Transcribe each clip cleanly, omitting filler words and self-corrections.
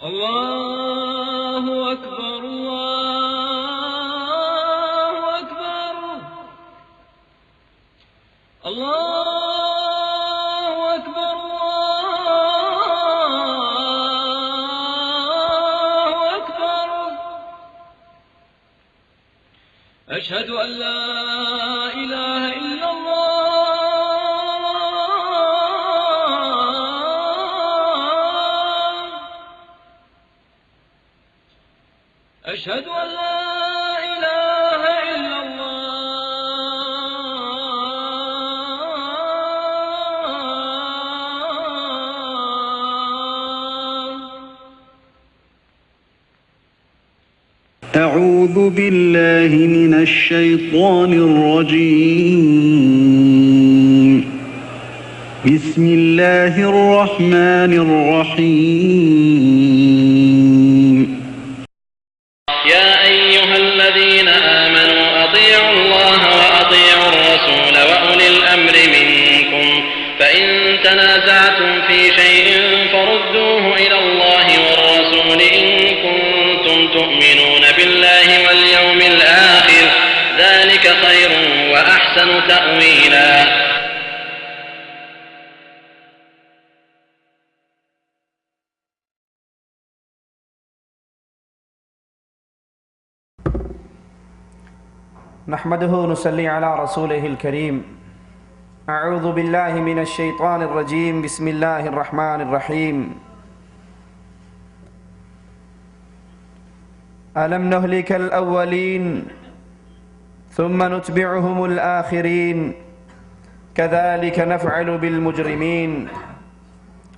الله أكبر الله أكبر الله أكبر الله أكبر أشهد أن لا إله إلا الله أشهد أن لا إله إلا الله. أعوذ بالله من الشيطان الرجيم. بسم الله الرحمن الرحيم. يا أيها الذين آمنوا أطيعوا الله وأطيعوا الرسول وأولي الأمر منكم فإن تنازعتم في شيء فردوه إلى الله والرسول إن كنتم تؤمنون بالله واليوم الآخر ذلك خير وأحسن تأويلا. نحمده ونصلي على رسوله الكريم. اعوذ بالله من الشيطان الرجيم. بسم الله الرحمن الرحيم. ألم نهلك الأولين ثم نتبعهم الآخرين كذلك نفعل بالمجرمين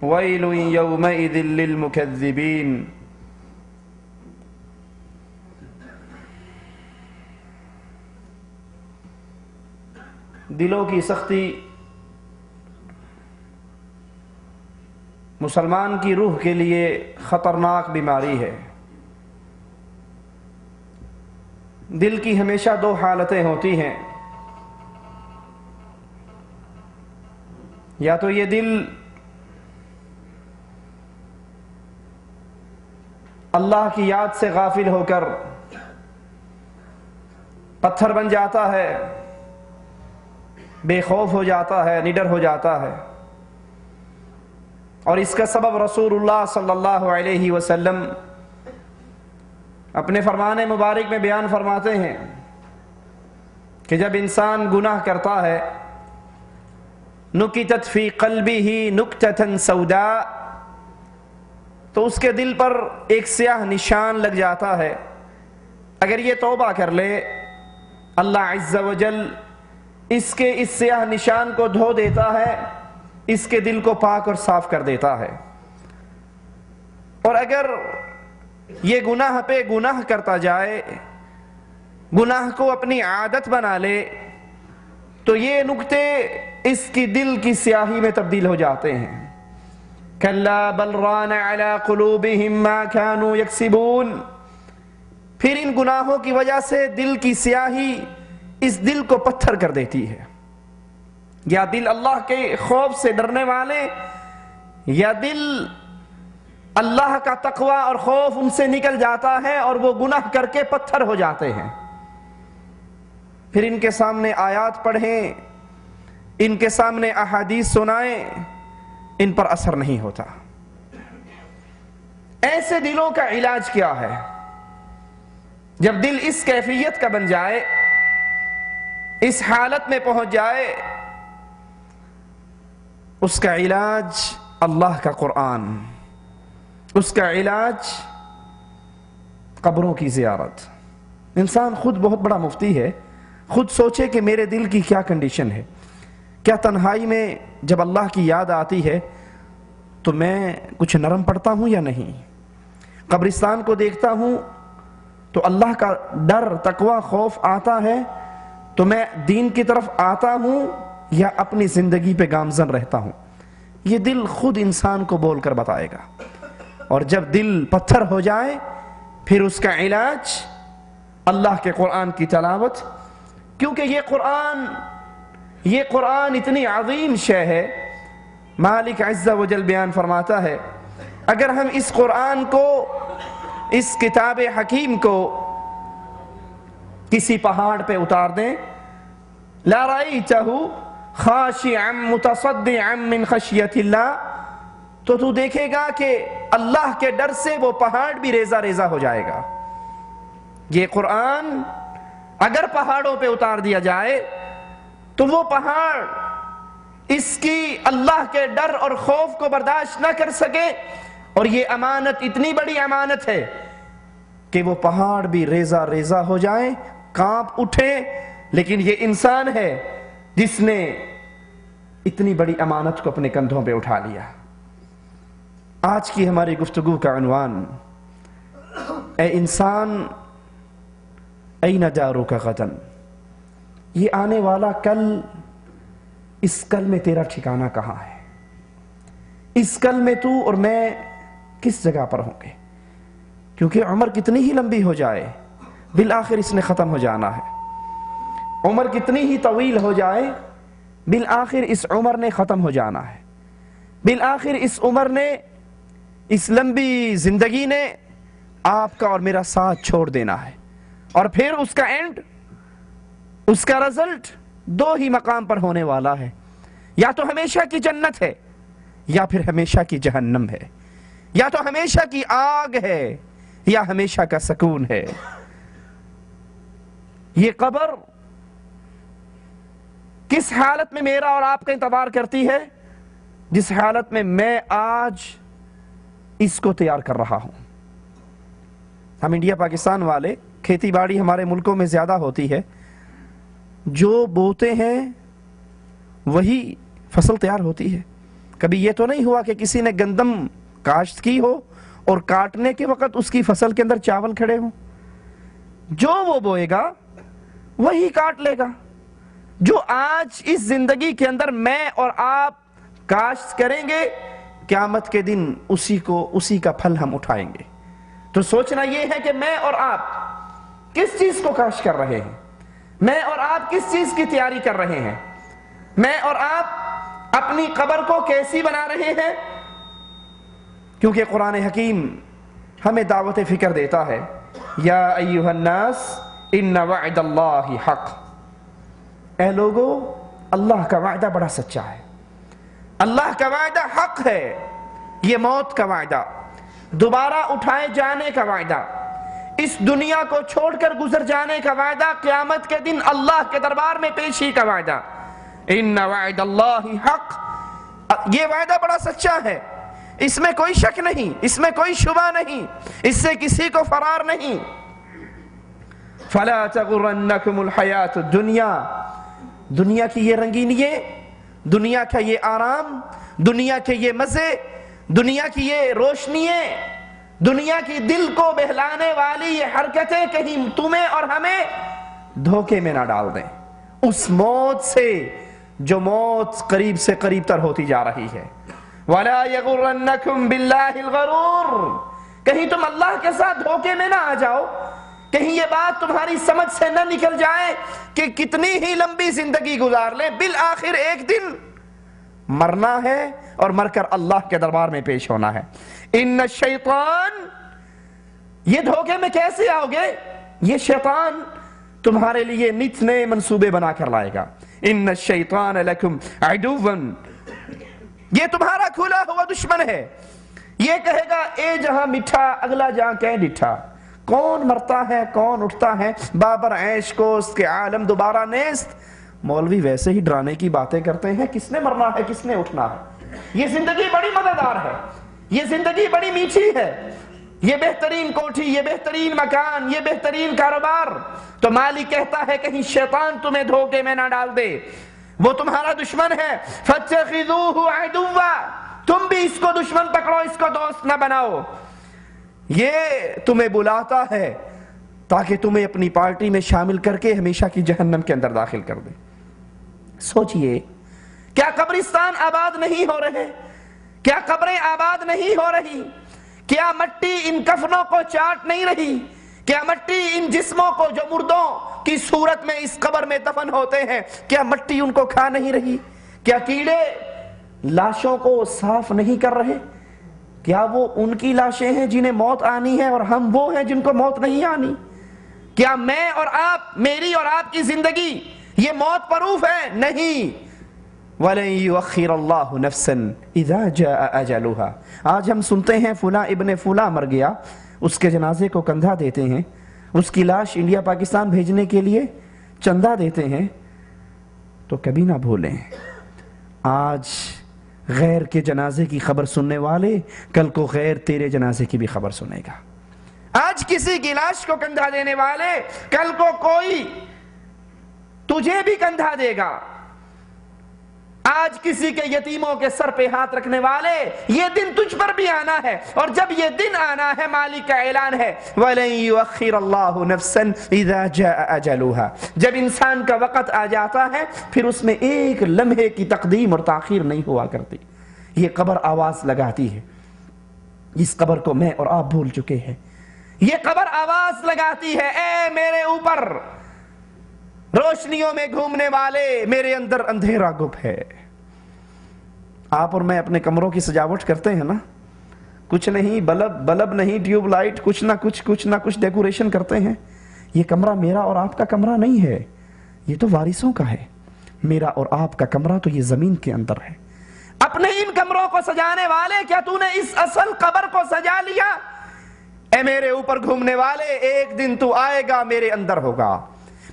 ويل يومئذ للمكذبين. دلوں کی سختی مسلمان کی روح کے لیے خطرناک بیماری ہے. دل کی ہمیشہ دو حالتیں ہوتی ہیں. یا تو یہ دل اللہ کی یاد سے غافل ہو کر پتھر بن جاتا ہے، بے خوف ہو جاتا ہے، نڈر ہو جاتا ہے. اور اس کا سبب رسول اللہ صلی اللہ علیہ وسلم اپنے فرمان مبارک میں بیان فرماتے ہیں کہ جب انسان گناہ کرتا ہے نکتت فی قلبہ نکتۃ سوداء، تو اس کے دل پر ایک سیاہ نشان لگ جاتا ہے. اگر یہ توبہ کر لے اللہ عز و جل اس کے اس سیاہ نشان کو دھو دیتا ہے، اس کے دل کو پاک اور صاف کر دیتا ہے. اور اگر یہ گناہ پہ گناہ کرتا جائے، گناہ کو اپنی عادت بنا لے، تو یہ نکتے اس کی دل کی سیاہی میں تبدیل ہو جاتے ہیں. کلا بل ران علی قلوبہم ما کانوا یکسبون. پھر ان گناہوں کی وجہ سے دل کی سیاہی اس دل کو پتھر کر دیتی ہے. یا دل اللہ کے خوف سے ڈرنے والے، یا دل اللہ کا تقوی اور خوف ان سے نکل جاتا ہے اور وہ گناہ کر کے پتھر ہو جاتے ہیں. پھر ان کے سامنے آیات پڑھیں، ان کے سامنے احادیث سنائیں، ان پر اثر نہیں ہوتا. ایسے دلوں کا علاج کیا ہے؟ جب دل اس کیفیت کا بن جائے، اس حالت میں پہنچ جائے، اس کا علاج اللہ کا قرآن، اس کا علاج قبروں کی زیارت. انسان خود بہت بڑا مفتی ہے، خود سوچے کہ میرے دل کی کیا کنڈیشن ہے. کیا تنہائی میں جب اللہ کی یاد آتی ہے تو میں کچھ نرم پڑتا ہوں یا نہیں؟ قبرستان کو دیکھتا ہوں تو اللہ کا ڈر، تقوی، خوف آتا ہے تو میں دین کی طرف آتا ہوں یا اپنی زندگی پہ گامزن رہتا ہوں؟ یہ دل خود انسان کو بول کر بتائے گا. اور جب دل پتھر ہو جائے پھر اس کا علاج اللہ کے قرآن کی تلاوت. کیونکہ یہ قرآن اتنی عظیم شے ہے. مالک عز و جل بیان فرماتا ہے اگر ہم اس قرآن کو، اس کتاب حکیم کو کسی پہاڑ پہ اتار دیں، لَرَأَيْتَهُ خَاشِعًا مُتَصَدِّعًا مِّنْ خَشْيَةِ اللَّهِ، تو دیکھے گا کہ اللہ کے ڈر سے وہ پہاڑ بھی ریزہ ریزہ ہو جائے گا۔ یہ قرآن اگر پہاڑوں پہ اتار دیا جائے تو وہ پہاڑ اس کی اللہ کے ڈر اور خوف کو برداشت نہ کر سکے، اور یہ امانت اتنی بڑی امانت ہے کہ وہ پہاڑ بھی ریزہ ریزہ ہو جائیں، کانپ اٹھے، لیکن یہ انسان ہے جس نے اتنی بڑی امانت کو اپنے کندھوں پہ اٹھا لیا۔ آج کی ہماری گفتگو کا عنوان، اے انسان این دارک غداً، یہ آنے والا کل، اس کل میں تیرا ٹھکانہ کہاں ہے؟ اس کل میں تو اور میں کس جگہ پر ہوں گے؟ کیونکہ عمر کتنی ہی لمبی ہو جائے، بالآخر اس نے ختم ہو جانا ہے۔ عمر کتنی ہی طویل ہو جائے، بالآخر اس عمر نے ختم ہو جانا ہے۔ بالآخر اس عمر نے، اس لمبی زندگی نے آپ کا اور میرا ساتھ چھوڑ دینا ہے، اور پھر اس کا اینڈ، اس کا رزلٹ دو ہی مقام پر ہونے والا ہے، یا تو ہمیشہ کی جنت ہے یا پھر ہمیشہ کی جہنم ہے، یا تو ہمیشہ کی آگ ہے یا ہمیشہ کا سکون ہے۔ یہ قبر کس حالت میں میرا اور آپ کا انتظار کرتی ہے؟ جس حالت میں میں آج اس کو تیار کر رہا ہوں۔ ہم انڈیا پاکستان والے، کھیتی باڑی ہمارے ملکوں میں زیادہ ہوتی ہے، جو بوتے ہیں وہی فصل تیار ہوتی ہے۔ کبھی یہ تو نہیں ہوا کہ کسی نے گندم کاشت کی ہو اور کاٹنے کے وقت اس کی فصل کے اندر چاول کھڑے ہوں۔ جو وہ بوئے گا وہی کاٹ لے گا۔ جو آج اس زندگی کے اندر میں اور آپ کاشت کریں گے، قیامت کے دن اسی کا پھل ہم اٹھائیں گے۔ تو سوچنا یہ ہے کہ میں اور آپ کس چیز کو کاشت کر رہے ہیں، میں اور آپ کس چیز کی تیاری کر رہے ہیں، میں اور آپ اپنی قبر کو کیسی بنا رہے ہیں۔ کیونکہ قرآن حکیم ہمیں دعوت فکر دیتا ہے، یا ایھا الناس ان وعد اللہ حق، اے لوگو اللہ کا وعدہ بڑا سچا ہے، اللہ کا وعدہ حق ہے۔ یہ موت کا وعدہ، دوبارہ اٹھائے جانے کا وعدہ، اس دنیا کو چھوڑ کر گزر جانے کا وعدہ، قیامت کے دن اللہ کے دربار میں پیشی کا وعدہ، ان وعد اللہ حق، یہ وعدہ بڑا سچا ہے، اس میں کوئی شک نہیں، اس میں کوئی شبہ نہیں، اس سے کسی کو فرار نہیں۔ فلا تغرنکم الحیات الدنیا، دنیا کی یہ رنگینییں، دنیا کا یہ آرام، دنیا کے یہ مزے، دنیا کی یہ روشنییں، دنیا کی دل کو بہلانے والی یہ حرکتیں کہیں تمہیں اور ہمیں دھوکے میں نہ ڈال دیں اس موت سے جو موت قریب سے قریب تر ہوتی جا رہی ہے۔ وَلَا يَغُرَّنَّكُمْ بِاللَّهِ الْغَرُورُ، کہیں تم اللہ کے ساتھ دھوکے میں نہ آ جاؤ، کہیں یہ بات تمہاری سمجھ سے نہ نکل جائے کہ کتنی ہی لمبی زندگی گزار لیں، بالآخر ایک دن مرنا ہے اور مر کر اللہ کے دربار میں پیش ہونا ہے۔ ان الشیطان، یہ دھوکے میں کیسے آؤ گے؟ یہ شیطان تمہارے لیے نت نئے منصوبے بنا کر لائے گا۔ ان الشیطان لکم عدو، یہ تمہارا کھلا ہوا دشمن ہے۔ یہ کہے گا اے جہاں میٹھا اگلا جہاں کہ ڈٹھا، کون مرتا ہے کون اٹھتا ہے، بابر عیش کو اس کے عالم دوبارہ نیست۔ مولوی ویسے ہی ڈرانے کی باتیں کرتے ہیں، کس نے مرنا ہے کس نے اٹھنا ہے۔ یہ زندگی بڑی مزیدار ہے، یہ زندگی بڑی میٹھی ہے، یہ بہترین کوٹھی، یہ بہترین مکان، یہ بہترین کاروبار۔ تو مالک کہتا ہے کہیں شیطان تمہیں دھوکے میں نہ ڈال دے، وہ تمہارا دشمن ہے۔ فَاتَّخِذُوهُ عَدُوًّا، تم بھی اس کو دشمن پکڑو، اس کو دوست نہ بناؤ۔ یہ تمہیں بلاتا ہے تاکہ تمہیں اپنی پارٹی میں شامل کر کے ہمیشہ کی جہنم کے اندر داخل کر دے۔ سوچئے، کیا قبرستان آباد نہیں ہو رہے؟ کیا قبریں آباد نہیں ہو رہی؟ کیا مٹی ان کفنوں کو چاٹ نہیں رہی؟ کیا مٹی ان جسموں کو جو مردوں کی صورت میں اس قبر میں دفن ہوتے ہیں، کیا مٹی ان کو کھا نہیں رہی؟ کیا کیڑے لاشوں کو صاف نہیں کر رہے؟ کیا وہ ان کی لاشیں ہیں جنہیں موت آنی ہے اور ہم وہ ہیں جن کو موت نہیں آنی؟ کیا میں اور آپ، میری اور آپ کی زندگی یہ موت پروف ہے؟ نہیں۔ وَلَن يُؤَخِّرَ اللَّهُ نَفْسًا إِذَا جَاءَ أَجَلُهَا۔ آج ہم سنتے ہیں فلاں ابن فلاں مر گیا، اس کے جنازے کو کندھا دیتے ہیں، اس کی لاش انڈیا پاکستان بھیجنے کے لیے چندہ دیتے ہیں، تو کبھی نہ بھولیں آج غیر کے جنازے کی خبر سننے والے کل کو غیر تیرے جنازے کی بھی خبر سنے گا۔ آج کسی کی لاش کو کندھا دینے والے کل کو کوئی تجھے بھی کندھا دے گا۔ آج کسی کے یتیموں کے سر پہ ہاتھ رکھنے والے یہ دن تجھ پر بھی آنا ہے، اور جب یہ دن آنا ہے مالک کا اعلان ہے وَلَن يُؤَخِّرَ اللَّهُ نَفْسًا إِذَا جَاءَ أَجَلُهَا۔ جب انسان کا وقت آ جاتا ہے پھر اس میں ایک لمحے کی تقدیم اور تاخیر نہیں ہوا کرتی۔ یہ قبر آواز لگاتی ہے، اس قبر کو میں اور آپ بھول چکے ہیں۔ یہ قبر آواز لگاتی ہے، اے میرے اوپر روشنیوں میں گھومنے والے، میرے اندر اندھیرا گپ ہے۔ آپ اور میں اپنے کمروں کی سجاوٹ کرتے ہیں نا، کچھ نہیں، بلب نہیں، ٹیوب لائٹ، کچھ نہ کچھ ڈیکوریشن کرتے ہیں۔ یہ کمرہ میرا اور آپ کا کمرہ نہیں ہے، یہ تو وارثوں کا ہے۔ میرا اور آپ کا کمرہ تو یہ زمین کے اندر ہے۔ اپنے ان کمروں کو سجانے والے، کیا تو نے اس اصل قبر کو سجا لیا؟ اے میرے اوپر گھومنے والے، ایک دن تو آئے گا میرے اندر ہوگا۔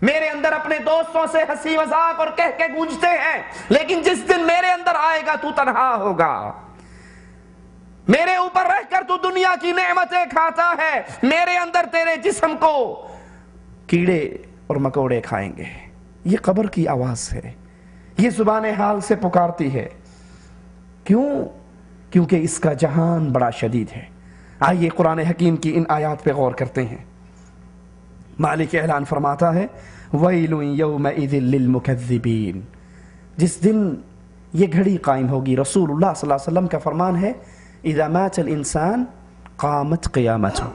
میرے اندر اپنے دوستوں سے ہنسی مذاق اور کہہ کے گونجتے ہیں، لیکن جس دن میرے اندر آئے گا تو تنہا ہوگا۔ میرے اوپر رہ کر تو دنیا کی نعمتیں کھاتا ہے، میرے اندر تیرے جسم کو کیڑے اور مکوڑے کھائیں گے۔ یہ قبر کی آواز ہے، یہ زبان حال سے پکارتی ہے۔ کیوں؟ کیونکہ اس کا جہان بڑا شدید ہے۔ آئیے قرآن حکیم کی ان آیات پہ غور کرتے ہیں۔ مالک اعلان فرماتا ہے وَيْلٌ يَوْمَئِذٍ لِّلْمُكَذِّبِينَ۔ جس دن یہ گھڑی قائم ہوگی، رسول اللہ صلی اللہ علیہ وسلم کا فرمان ہے اِذَا مَاتَ الْإِنسان قَامَتْ قِيَامَتُهُ۔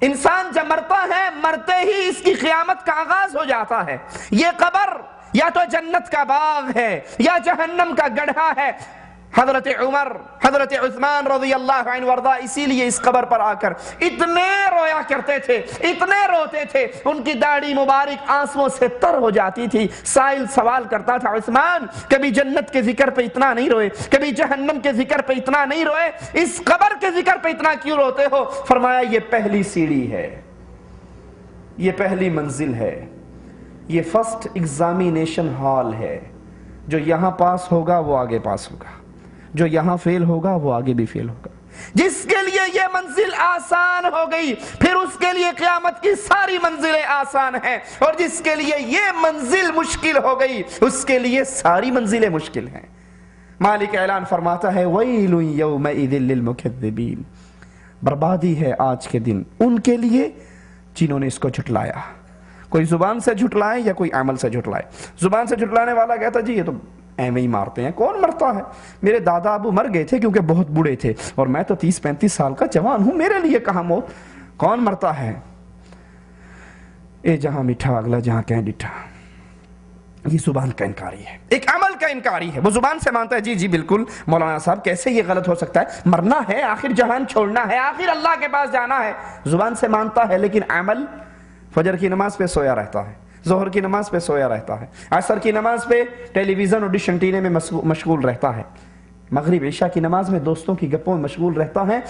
انسان جب مرتا ہے، مرتے ہی اس کی قیامت کا آغاز ہو جاتا ہے۔ یہ قبر یا تو جنت کا باغ ہے یا جہنم کا گڑھا ہے۔ حضرت عمر، حضرت عثمان رضی اللہ عنہ وارضا اسی لیے اس قبر پر آ کر اتنے رویا کرتے تھے، اتنے روتے تھے، ان کی داڑھی مبارک آنسوؤں سے تر ہو جاتی تھی۔ سائل سوال کرتا تھا عثمان کبھی جنت کے ذکر پہ اتنا نہیں روئے، کبھی جہنم کے ذکر پہ اتنا نہیں روئے، اس قبر کے ذکر پہ اتنا کیوں روتے ہو؟ فرمایا یہ پہلی سیڑھی ہے، یہ پہلی منزل ہے، یہ فرسٹ ایگزامینیشن ہال ہے۔ جو یہاں پاس ہوگا وہ آگے پاس ہوگا، جو یہاں فیل ہوگا وہ آگے بھی فیل ہوگا۔ جس کے لیے یہ منزل آسان ہو گئی پھر اس کے لیے قیامت کی ساری منزلیں آسان ہیں، اور جس کے لیے یہ منزل مشکل ہو گئی اس کے لیے ساری منزلیں مشکل ہیں۔ مالک اعلان فرماتا ہے وَيْلٌ يَوْمَئِذٍ لِّلْمُكَذِّبِينَ۔ بربادی ہے آج کے دن ان کے لیے جنہوں نے اس کو جھٹلایا۔ کوئی زبان سے جھٹلائے یا کوئی عمل سے جھٹلائے۔ زبان سے جھٹلانے والا کہتا جی یہ تو ایویں ہی مارتے ہیں، کون مرتا ہے؟ میرے دادا ابو مر گئے تھے کیونکہ بہت بوڑھے تھے، اور میں تو 30-35 سال کا جوان ہوں، میرے لیے کہاں موت، کون مرتا ہے؟ اے جہاں میٹھا اگلا جہاں کہیں ڈٹھا۔ یہ زبان کا انکاری ہے، ایک عمل کا انکاری ہے۔ وہ زبان سے مانتا ہے جی جی بالکل مولانا صاحب کیسے یہ غلط ہو سکتا ہے، مرنا ہے، آخر جہان چھوڑنا ہے، آخر اللہ کے پاس جانا ہے۔ زبان سے مانتا ہے لیکن عمل، فجر کی نماز پہ سویا رہتا ہے، ظہر کی نماز پہ سویا رہتا ہے، عصر کی نماز پہ ٹیلی ویژن اور ڈش انٹینے میں مشغول رہتا ہے، مغرب عشاء کی نماز میں دوستوں کی گپوں میں مشغول رہتا ہے۔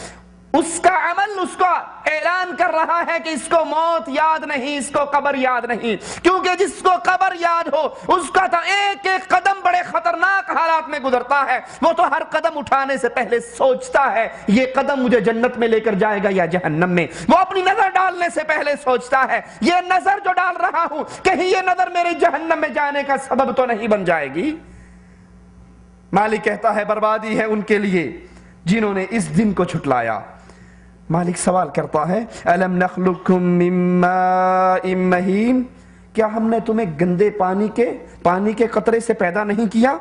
اس کا عمل اس کو اعلان کر رہا ہے کہ اس کو موت یاد نہیں، اس کو قبر یاد نہیں، کیونکہ جس کو قبر یاد ہو اس کا تو ایک ایک قدم بڑے خطرناک حالات میں گزرتا ہے۔ وہ تو ہر قدم اٹھانے سے پہلے سوچتا ہے یہ قدم مجھے جنت میں لے کر جائے گا یا جہنم میں۔ وہ اپنی نظر ڈالنے سے پہلے سوچتا ہے یہ نظر جو ڈال رہا ہوں کہیں یہ نظر میرے جہنم میں جانے کا سبب تو نہیں بن جائے گی۔ مالک کہتا ہے بربادی ہے ان کے لیے جنہوں نے اس دن کو جھٹلایا۔ مالک سوال کرتا ہے أَلَمْ نَخْلُقْكُم مِّن مَّاءٍ مَّهِينٍ، کیا ہم نے تمہیں گندے پانی کے قطرے سے پیدا نہیں کیا؟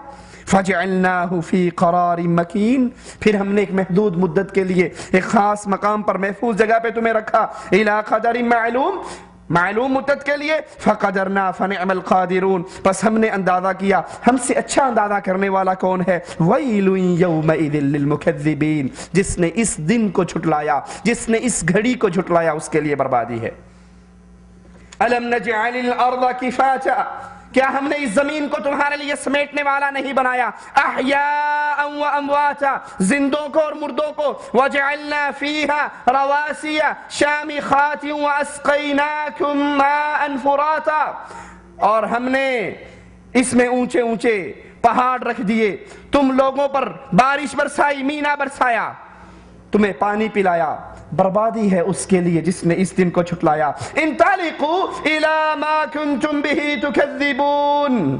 فَجَعَلْنَاهُ فِي قَرَارٍ مَّكِينٍ، پھر ہم نے ایک محدود مدت کے لیے ایک خاص مقام پر محفوظ جگہ پہ تمہیں رکھا، إِلَىٰ قَدَرٍ مَّعْلُوم، معلوم مدت کے لیے فقدرنا فنعم القادرون، پس ہم نے اندازہ کیا، ہم سے اچھا اندازہ کرنے والا کون ہے؟ ویل یومئذ للمکذبین، جس نے اس دن کو جھٹلایا، جس نے اس گھڑی کو جھٹلایا، اس کے لیے بربادی ہے۔ الم نجعل الارض کفاتا، کیا ہم نے اس زمین کو تمہارے لیے سمیٹنے والا نہیں بنایا؟ احیاء و امواتا، زندوں کو اور مردوں کو، وجعلنا فیہا رواسیا شامخات واسقیناکم ماء فراتا، اور ہم نے اس میں اونچے اونچے پہاڑ رکھ دیے، تم لوگوں پر بارش برسائی، مینا برسایا، تمہیں پانی پلایا۔ بربادی ہے اس کے لیے جس نے اس دن کو جھٹلایا۔ انطلقوا الی ما کنتم بہ تکذبون،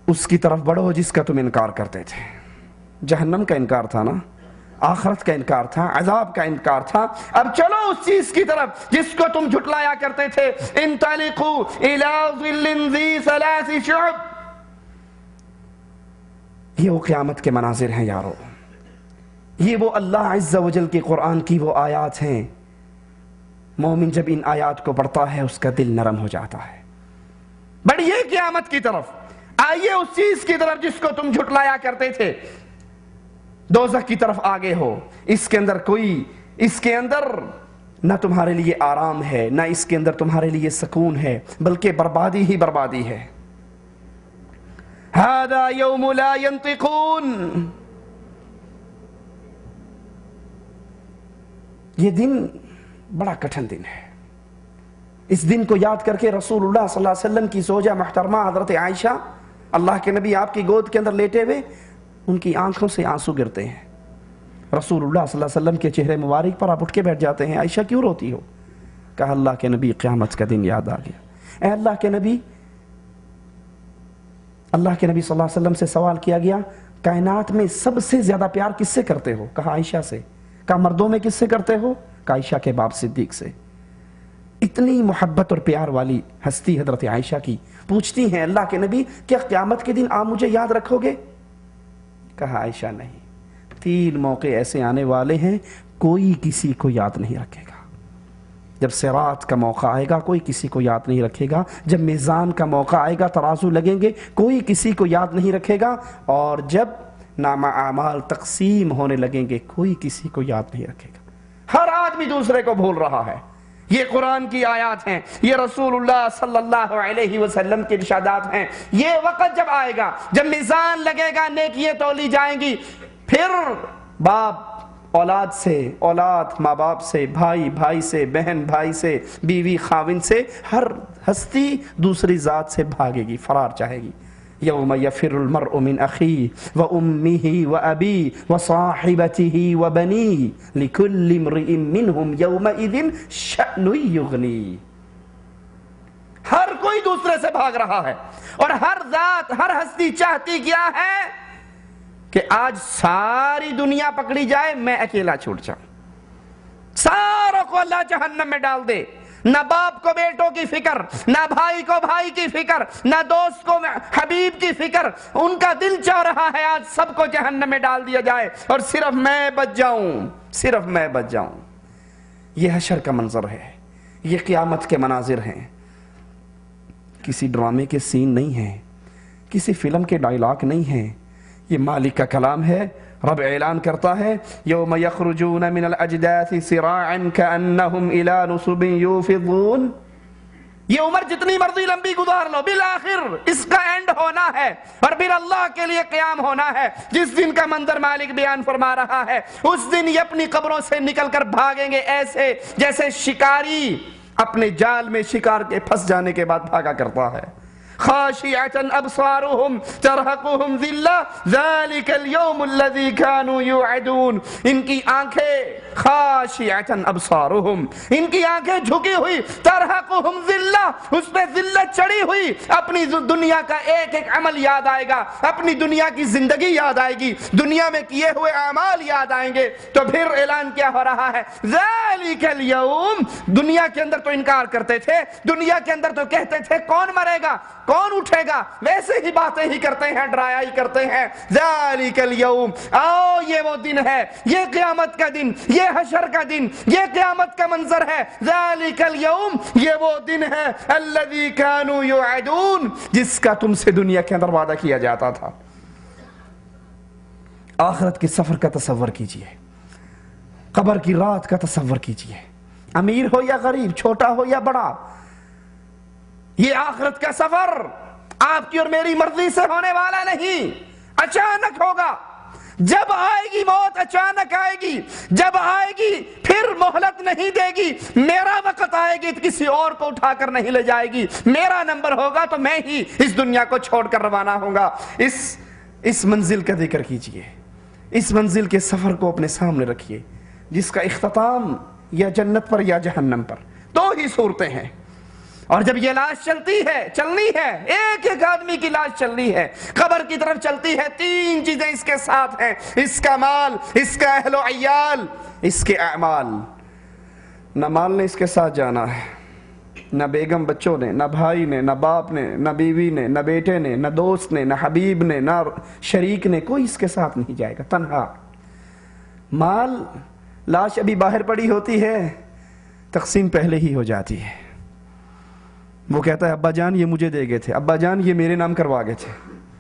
اس کی طرف بڑھو جس کا تم انکار کرتے تھے۔ جہنم کا انکار تھا نا، آخرت کا انکار تھا، عذاب کا انکار تھا، اب چلو اس چیز کی طرف جس کو تم جھٹلایا کرتے تھے۔ انطلقوا الی ظل ذی ثلاث شعب، یہ وہ قیامت کے مناظر ہیں یارو، یہ وہ اللہ عز و جل کی قرآن کی وہ آیات ہیں۔ مومن جب ان آیات کو پڑھتا ہے اس کا دل نرم ہو جاتا ہے۔ بڑھئے قیامت کی طرف، آئیے اس چیز کی طرف جس کو تم جھٹلایا کرتے تھے۔ دوزخ کی طرف آگے ہو، اس کے اندر نہ تمہارے لیے آرام ہے، نہ اس کے اندر تمہارے لیے سکون ہے، بلکہ بربادی ہی بربادی ہے۔ ھذا یوم لا ینطقون، یہ دن بڑا کٹھن دن ہے۔ اس دن کو یاد کر کے رسول اللہ صلی اللہ علیہ وسلم کی زوجہ محترمہ حضرت عائشہ، اللہ کے نبی آپ کی گود کے اندر لیٹے ہوئے، ان کی آنکھوں سے آنسو گرتے ہیں۔ رسول اللہ صلی اللہ علیہ وسلم کے چہرے مبارک پر آپ اٹھ کے بیٹھ جاتے ہیں، عائشہ کیوں روتی ہو؟ کہا اللہ کے نبی قیامت کا دن یاد آ گیا۔ اے اللہ کے نبی صلی اللہ علیہ وسلم سے سوال کیا گیا، کائنات میں سب سے زیادہ پیار کس سے کرتے ہو؟ کہا عائشہ سے۔ کہا مردوں میں کس سے کرتے ہو؟ کہا عائشہ کے باپ صدیق سے۔ اتنی محبت اور پیار والی ہستی حضرت عائشہ کی، پوچھتی ہیں اللہ کے نبی کیا قیامت کے دن آپ مجھے یاد رکھو گے؟ کہا عائشہ نہیں، 3 موقع ایسے آنے والے ہیں کوئی کسی کو یاد نہیں رکھے گا۔ جب صراط کا موقع آئے گا کوئی کسی کو یاد نہیں رکھے گا، جب میزان کا موقع آئے گا ترازو لگیں گے کوئی کسی کو یاد نہیں رکھے گا، اور جب نامہ اعمال تقسیم ہونے لگیں گے کوئی کسی کو یاد نہیں رکھے گا۔ ہر آدمی دوسرے کو بھول رہا ہے۔ یہ قرآن کی آیات ہیں، یہ رسول اللہ صلی اللہ علیہ وسلم کے ارشادات ہیں۔ یہ وقت جب آئے گا، جب میزان لگے گا، نیکیاں تولی جائیں گی، پھر باپ اولاد سے، اولاد ماں باپ سے، بھائی بھائی سے، بہن بھائی سے، بیوی خاوند سے، ہر ہستی دوسری ذات سے بھاگے گی، فرار چاہے گی۔ یوم یفر المرء من اخیہ وامہ وابیہ وصاحبتہ وبنیہ لکل امرئ منہم یومئذ شأن یغنیہ۔ ہر کوئی دوسرے سے بھاگ رہا ہے، اور ہر ذات، ہر ہستی چاہتی کیا ہے کہ آج ساری دنیا پکڑی جائے، میں اکیلا چھوٹ جاؤں۔ ساروں کو اللہ جہنم میں ڈال دے، نہ باپ کو بیٹوں کی فکر، نہ بھائی کو بھائی کی فکر، نہ دوست کو حبیب کی فکر، ان کا دل چاہ رہا ہے آج سب کو جہنم میں ڈال دیا جائے اور صرف میں بچ جاؤں، صرف میں بچ جاؤں۔ یہ حشر کا منظر ہے، یہ قیامت کے مناظر ہیں، کسی ڈرامے کے سین نہیں ہیں، کسی فلم کے ڈائلاگ نہیں ہیں، یہ مالک کا کلام ہے۔ رب اعلان کرتا ہے یوم یخرجون من الاجداث سراعا کأنہم الى نصب یوفضون۔ یہ عمر جتنی مرضی لمبی گزار لو، بالآخر اس کا اینڈ ہونا ہے اور پھر اللہ کے لیے قیام ہونا ہے۔ جس دن کا منظر مالک بیان فرما رہا ہے، اس دن یہ اپنی قبروں سے نکل کر بھاگیں گے ایسے جیسے شکاری اپنے جال میں شکار کے پھنس جانے کے بعد بھاگا کرتا ہے۔ خاشعة ابصارهم ترهقهم ذلة ذلك اليوم الذي كانوا يوعدون۔ ان کی آنکھیں خاشعة ابصارهم، ان کی آنکھیں جھکی ہوئی، ترهقهم ذلة، اس پہ ذلت چڑھی ہوئی، اپنی دنیا کا ایک ایک عمل یاد آئے گا، اپنی دنیا کی زندگی یاد آئے گی، دنیا میں کیے ہوئے اعمال یاد آئیں گے۔ تو پھر اعلان کیا ہو رہا ہے؟ ذلك اليوم، دنیا کے اندر تو انکار کرتے تھے، دنیا کے اندر تو کہتے تھے کون مرے گا، کون اٹھے گا؟ ویسے ہی باتیں ہی کرتے ہیں، ڈرایا ہی کرتے ہیں۔ ذالک الیوم، آؤ یہ وہ دن ہے، یہ قیامت کا دن، یہ حشر کا دن، یہ قیامت کا منظر ہے۔ ذالک الیوم، یہ وہ دن ہے الذی کانوا یوعدون، جس کا تم سے دنیا کے اندر وعدہ کیا جاتا تھا۔ آخرت کے سفر کا تصور کیجئے، قبر کی رات کا تصور کیجئے، امیر ہو یا غریب، چھوٹا ہو یا بڑا، یہ آخرت کا سفر آپ کی اور میری مرضی سے ہونے والا نہیں، اچانک ہوگا۔ جب آئے گی موت اچانک آئے گی، جب آئے گی پھر مہلت نہیں دے گی۔ میرا وقت آئے گی تو کسی اور کو اٹھا کر نہیں لے جائے گی، میرا نمبر ہوگا تو میں ہی اس دنیا کو چھوڑ کر روانہ ہوں گا۔ اس منزل کا ذکر کیجئے، اس منزل کے سفر کو اپنے سامنے رکھیے، جس کا اختتام یا جنت پر یا جہنم پر، دو ہی صورتیں ہیں۔ اور جب یہ لاش چلنی ہے، ایک ایک آدمی کی لاش چلنی ہے، قبر کی طرف چلتی ہے، تین چیزیں اس کے ساتھ ہیں، اس کا مال، اس کا اہل و عیال، اس کے اعمال۔ نہ مال نے اس کے ساتھ جانا ہے، نہ بیگم بچوں نے، نہ بھائی نے، نہ باپ نے، نہ بیوی نے، نہ بیٹے نے، نہ دوست نے، نہ حبیب نے، نہ شریک نے، کوئی اس کے ساتھ نہیں جائے گا، تنہا۔ مال، لاش ابھی باہر پڑی ہوتی ہے، تقسیم پہلے ہی ہو جاتی ہے۔ وہ کہتا ہے ابا جان یہ مجھے دے گئے تھے، ابا جان یہ میرے نام کروا گئے تھے،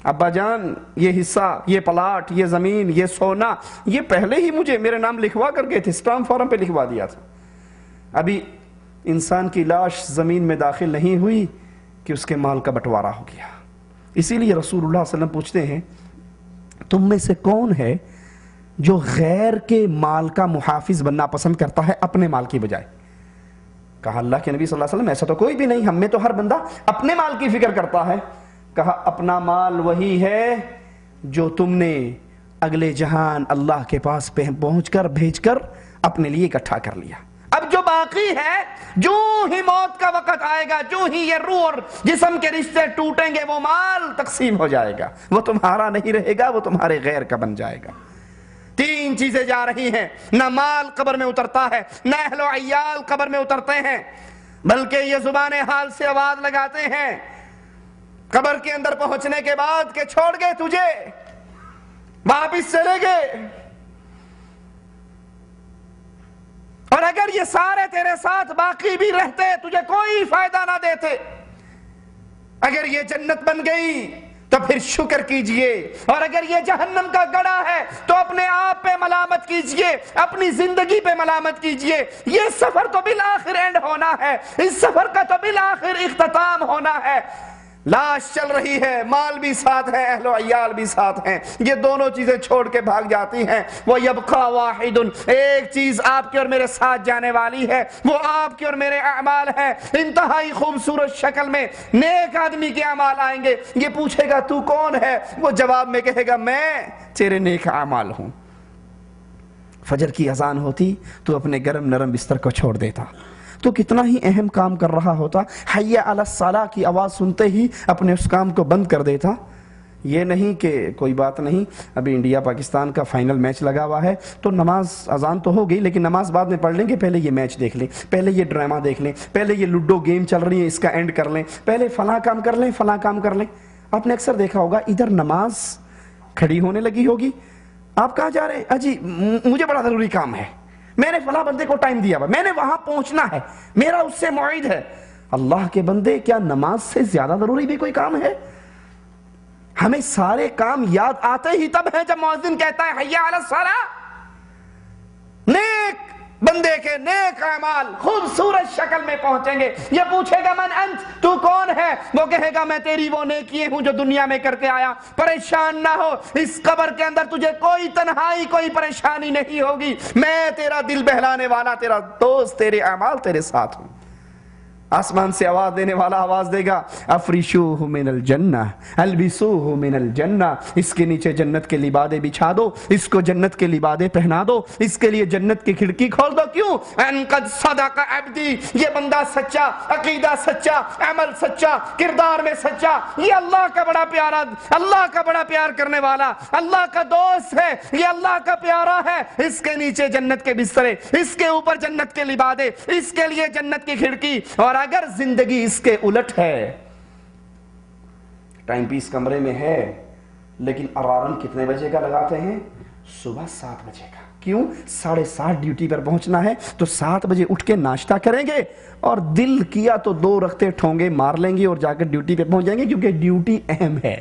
ابا جان یہ حصہ، یہ پلاٹ، یہ زمین، یہ سونا، یہ پہلے ہی مجھے میرے نام لکھوا کر گئے تھے، اسٹامپ فارم پہ لکھوا دیا تھا۔ ابھی انسان کی لاش زمین میں داخل نہیں ہوئی کہ اس کے مال کا بٹوارا ہو گیا۔ اسی لیے رسول اللہ صلی اللہ علیہ وسلم پوچھتے ہیں تم میں سے کون ہے جو غیر کے مال کا محافظ بننا پسند کرتا ہے اپنے مال کی بجائے؟ کہا اللہ کے نبی صلی اللہ علیہ وسلم ایسا تو کوئی بھی نہیں، ہم میں تو ہر بندہ اپنے مال کی فکر کرتا ہے۔ کہا اپنا مال وہی ہے جو تم نے اگلے جہان اللہ کے پاس پہنچ کر بھیج کر اپنے لیے اکٹھا کر لیا۔ اب جو باقی ہے، جو ہی موت کا وقت آئے گا، جو ہی یہ روح اور جسم کے رشتے ٹوٹیں گے، وہ مال تقسیم ہو جائے گا، وہ تمہارا نہیں رہے گا، وہ تمہارے غیر کا بن جائے گا۔ تین چیزیں جا رہی ہیں، نہ مال قبر میں اترتا ہے، نہ اہل و عیال قبر میں اترتے ہیں، بلکہ یہ زبان حال سے آواز لگاتے ہیں قبر کے اندر پہنچنے کے بعد کہ چھوڑ گئے تجھے، واپس چلے گئے، اور اگر یہ سارے تیرے ساتھ باقی بھی رہتے تجھے کوئی فائدہ نہ دیتے، اگر یہ جنت بن گئی تو پھر شکر کیجئے، اور اگر یہ جہنم کا گڑھا ہے تو اپنے آپ پہ ملامت کیجئے، اپنی زندگی پہ ملامت کیجئے۔ یہ سفر تو بالآخر اینڈ ہونا ہے، اس سفر کا تو بالآخر اختتام ہونا ہے۔ لاش چل رہی ہے، مال بھی ساتھ ہے، اہل و عیال بھی ساتھ ہیں، یہ دونوں چیزیں چھوڑ کے بھاگ جاتی ہیں۔ وہ یبقى واحد، ایک چیز آپ کے اور میرے ساتھ جانے والی ہے، وہ آپ کے اور میرے اعمال ہیں۔ انتہائی خوبصورت شکل میں نیک آدمی کے اعمال آئیں گے، یہ پوچھے گا تو کون ہے؟ وہ جواب میں کہے گا میں تیرے نیک اعمال ہوں۔ فجر کی اذان ہوتی تو اپنے گرم نرم بستر کو چھوڑ دیتا، تو کتنا ہی اہم کام کر رہا ہوتا، حی علی الصلاۃ کی آواز سنتے ہی اپنے اس کام کو بند کر دیتا۔ یہ نہیں کہ کوئی بات نہیں، ابھی انڈیا پاکستان کا فائنل میچ لگا ہوا ہے تو نماز اذان تو ہو گئی لیکن نماز بعد میں پڑھ لیں گے، پہلے یہ میچ دیکھ لیں، پہلے یہ ڈرامہ دیکھ لیں، پہلے یہ لوڈو گیم چل رہی ہے اس کا اینڈ کر لیں، پہلے فلاں کام کر لیں، فلاں کام کر لیں۔ آپ نے اکثر دیکھا ہوگا ادھر نماز کھڑی ہونے لگی ہوگی، آپ کہاں جا رہے ہیں؟ اجی مجھے بڑا ضروری کام ہے، میں نے فلاں بندے کو ٹائم دیا ہوا، میں نے وہاں پہنچنا ہے، میرا اس سے موعد ہے۔ اللہ کے بندے، کیا نماز سے زیادہ ضروری بھی کوئی کام ہے؟ ہمیں سارے کام یاد آتے ہی تب ہیں جب مؤذن کہتا ہے حی علی الصلاۃ۔ نیک بندے کے نیک اعمال خوبصورت شکل میں پہنچیں گے۔ یہ پوچھے گا من انت، تو کون ہے؟ وہ کہے گا میں تیری وہ نیکی ہوں جو دنیا میں کر کے آیا۔ پریشان نہ ہو، اس قبر کے اندر تجھے کوئی تنہائی، کوئی پریشانی نہیں ہوگی، میں تیرا دل بہلانے والا، تیرا دوست، تیرے اعمال تیرے ساتھ ہوں۔ آسمان سے آواز دینے والا آواز دے گا افریشوہ من الجنہ البسوہ من الجنہ، اس کے نیچے جنت کے لبادے بچھا دو، اس کو جنت کے لبادے پہنا دو، اس کے لیے جنت کی کھڑکی کھول دو۔ کیوں؟ ان قد صدق عبدی، یہ بندہ سچا، عقیدہ سچا، عمل سچا، کردار میں سچا، یہ اللہ کا بڑا پیارا، اللہ کا بڑا پیار کرنے والا، اللہ کا دوست ہے، یہ اللہ کا پیارا ہے۔ اس کے نیچے جنت کے بسترے، اس کے اوپر جنت کے لبادے، اس کے لیے جنت کی کھڑکی۔ اور اگر زندگی اس کے الٹ ہے ٹائم پیس کمرے میں ہے لیکن الارم کتنے بجے کا لگاتے ہیں؟ صبح 7 بجے کا. کیوں؟ 7:30 ڈیوٹی پر پہنچنا ہے تو 7 بجے اٹھ کے ناشتہ کریں گے اور دل کیا تو 2 رکھتے ٹھونگے مار لیں گے اور جا کر ڈیوٹی پہ پہنچ جائیں گے، کیونکہ ڈیوٹی اہم ہے.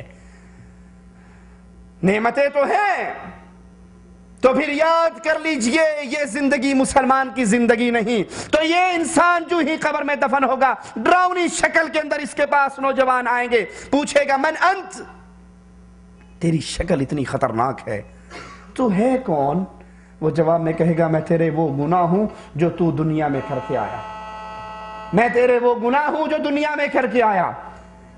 نعمتیں تو ہیں، تو پھر یاد کر لیجئے یہ زندگی مسلمان کی زندگی نہیں. تو یہ انسان جو ہی قبر میں دفن ہوگا، ڈراؤنی شکل کے اندر اس کے پاس نوجوان آئیں گے، پوچھے گا من انت، تیری شکل اتنی خطرناک ہے، تو ہے کون؟ وہ جواب میں کہے گا میں تیرے وہ گناہ ہوں جو تو دنیا میں کر کے آیا، میں تیرے وہ گناہ ہوں جو دنیا میں کر کے آیا.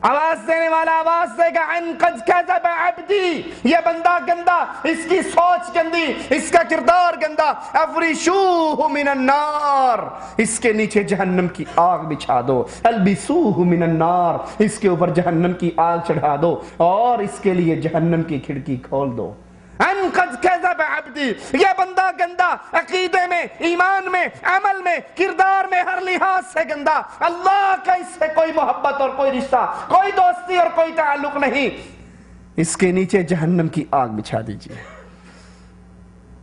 آواز دینے والا آواز دے گا ان قد کذب عبدی، یہ بندہ گندا، اس کی سوچ گندی، اس کا کردار گندا. افرشوہ من النار، اس کے نیچے جہنم کی آگ بچھا دو. البسوہ من النار، اس کے اوپر جہنم کی آگ چڑھا دو اور اس کے لیے جہنم کی کھڑکی کھول دو. ان قد کذب عبدی، یہ بندہ گندا، عقیدے میں، ایمان میں، عمل میں، کردار میں، ہر لحاظ سے گندا. اللہ کا اس سے کوئی محبت اور کوئی رشتہ، کوئی دوستی اور کوئی تعلق نہیں. اس کے نیچے جہنم کی آگ بچھا دیجئے.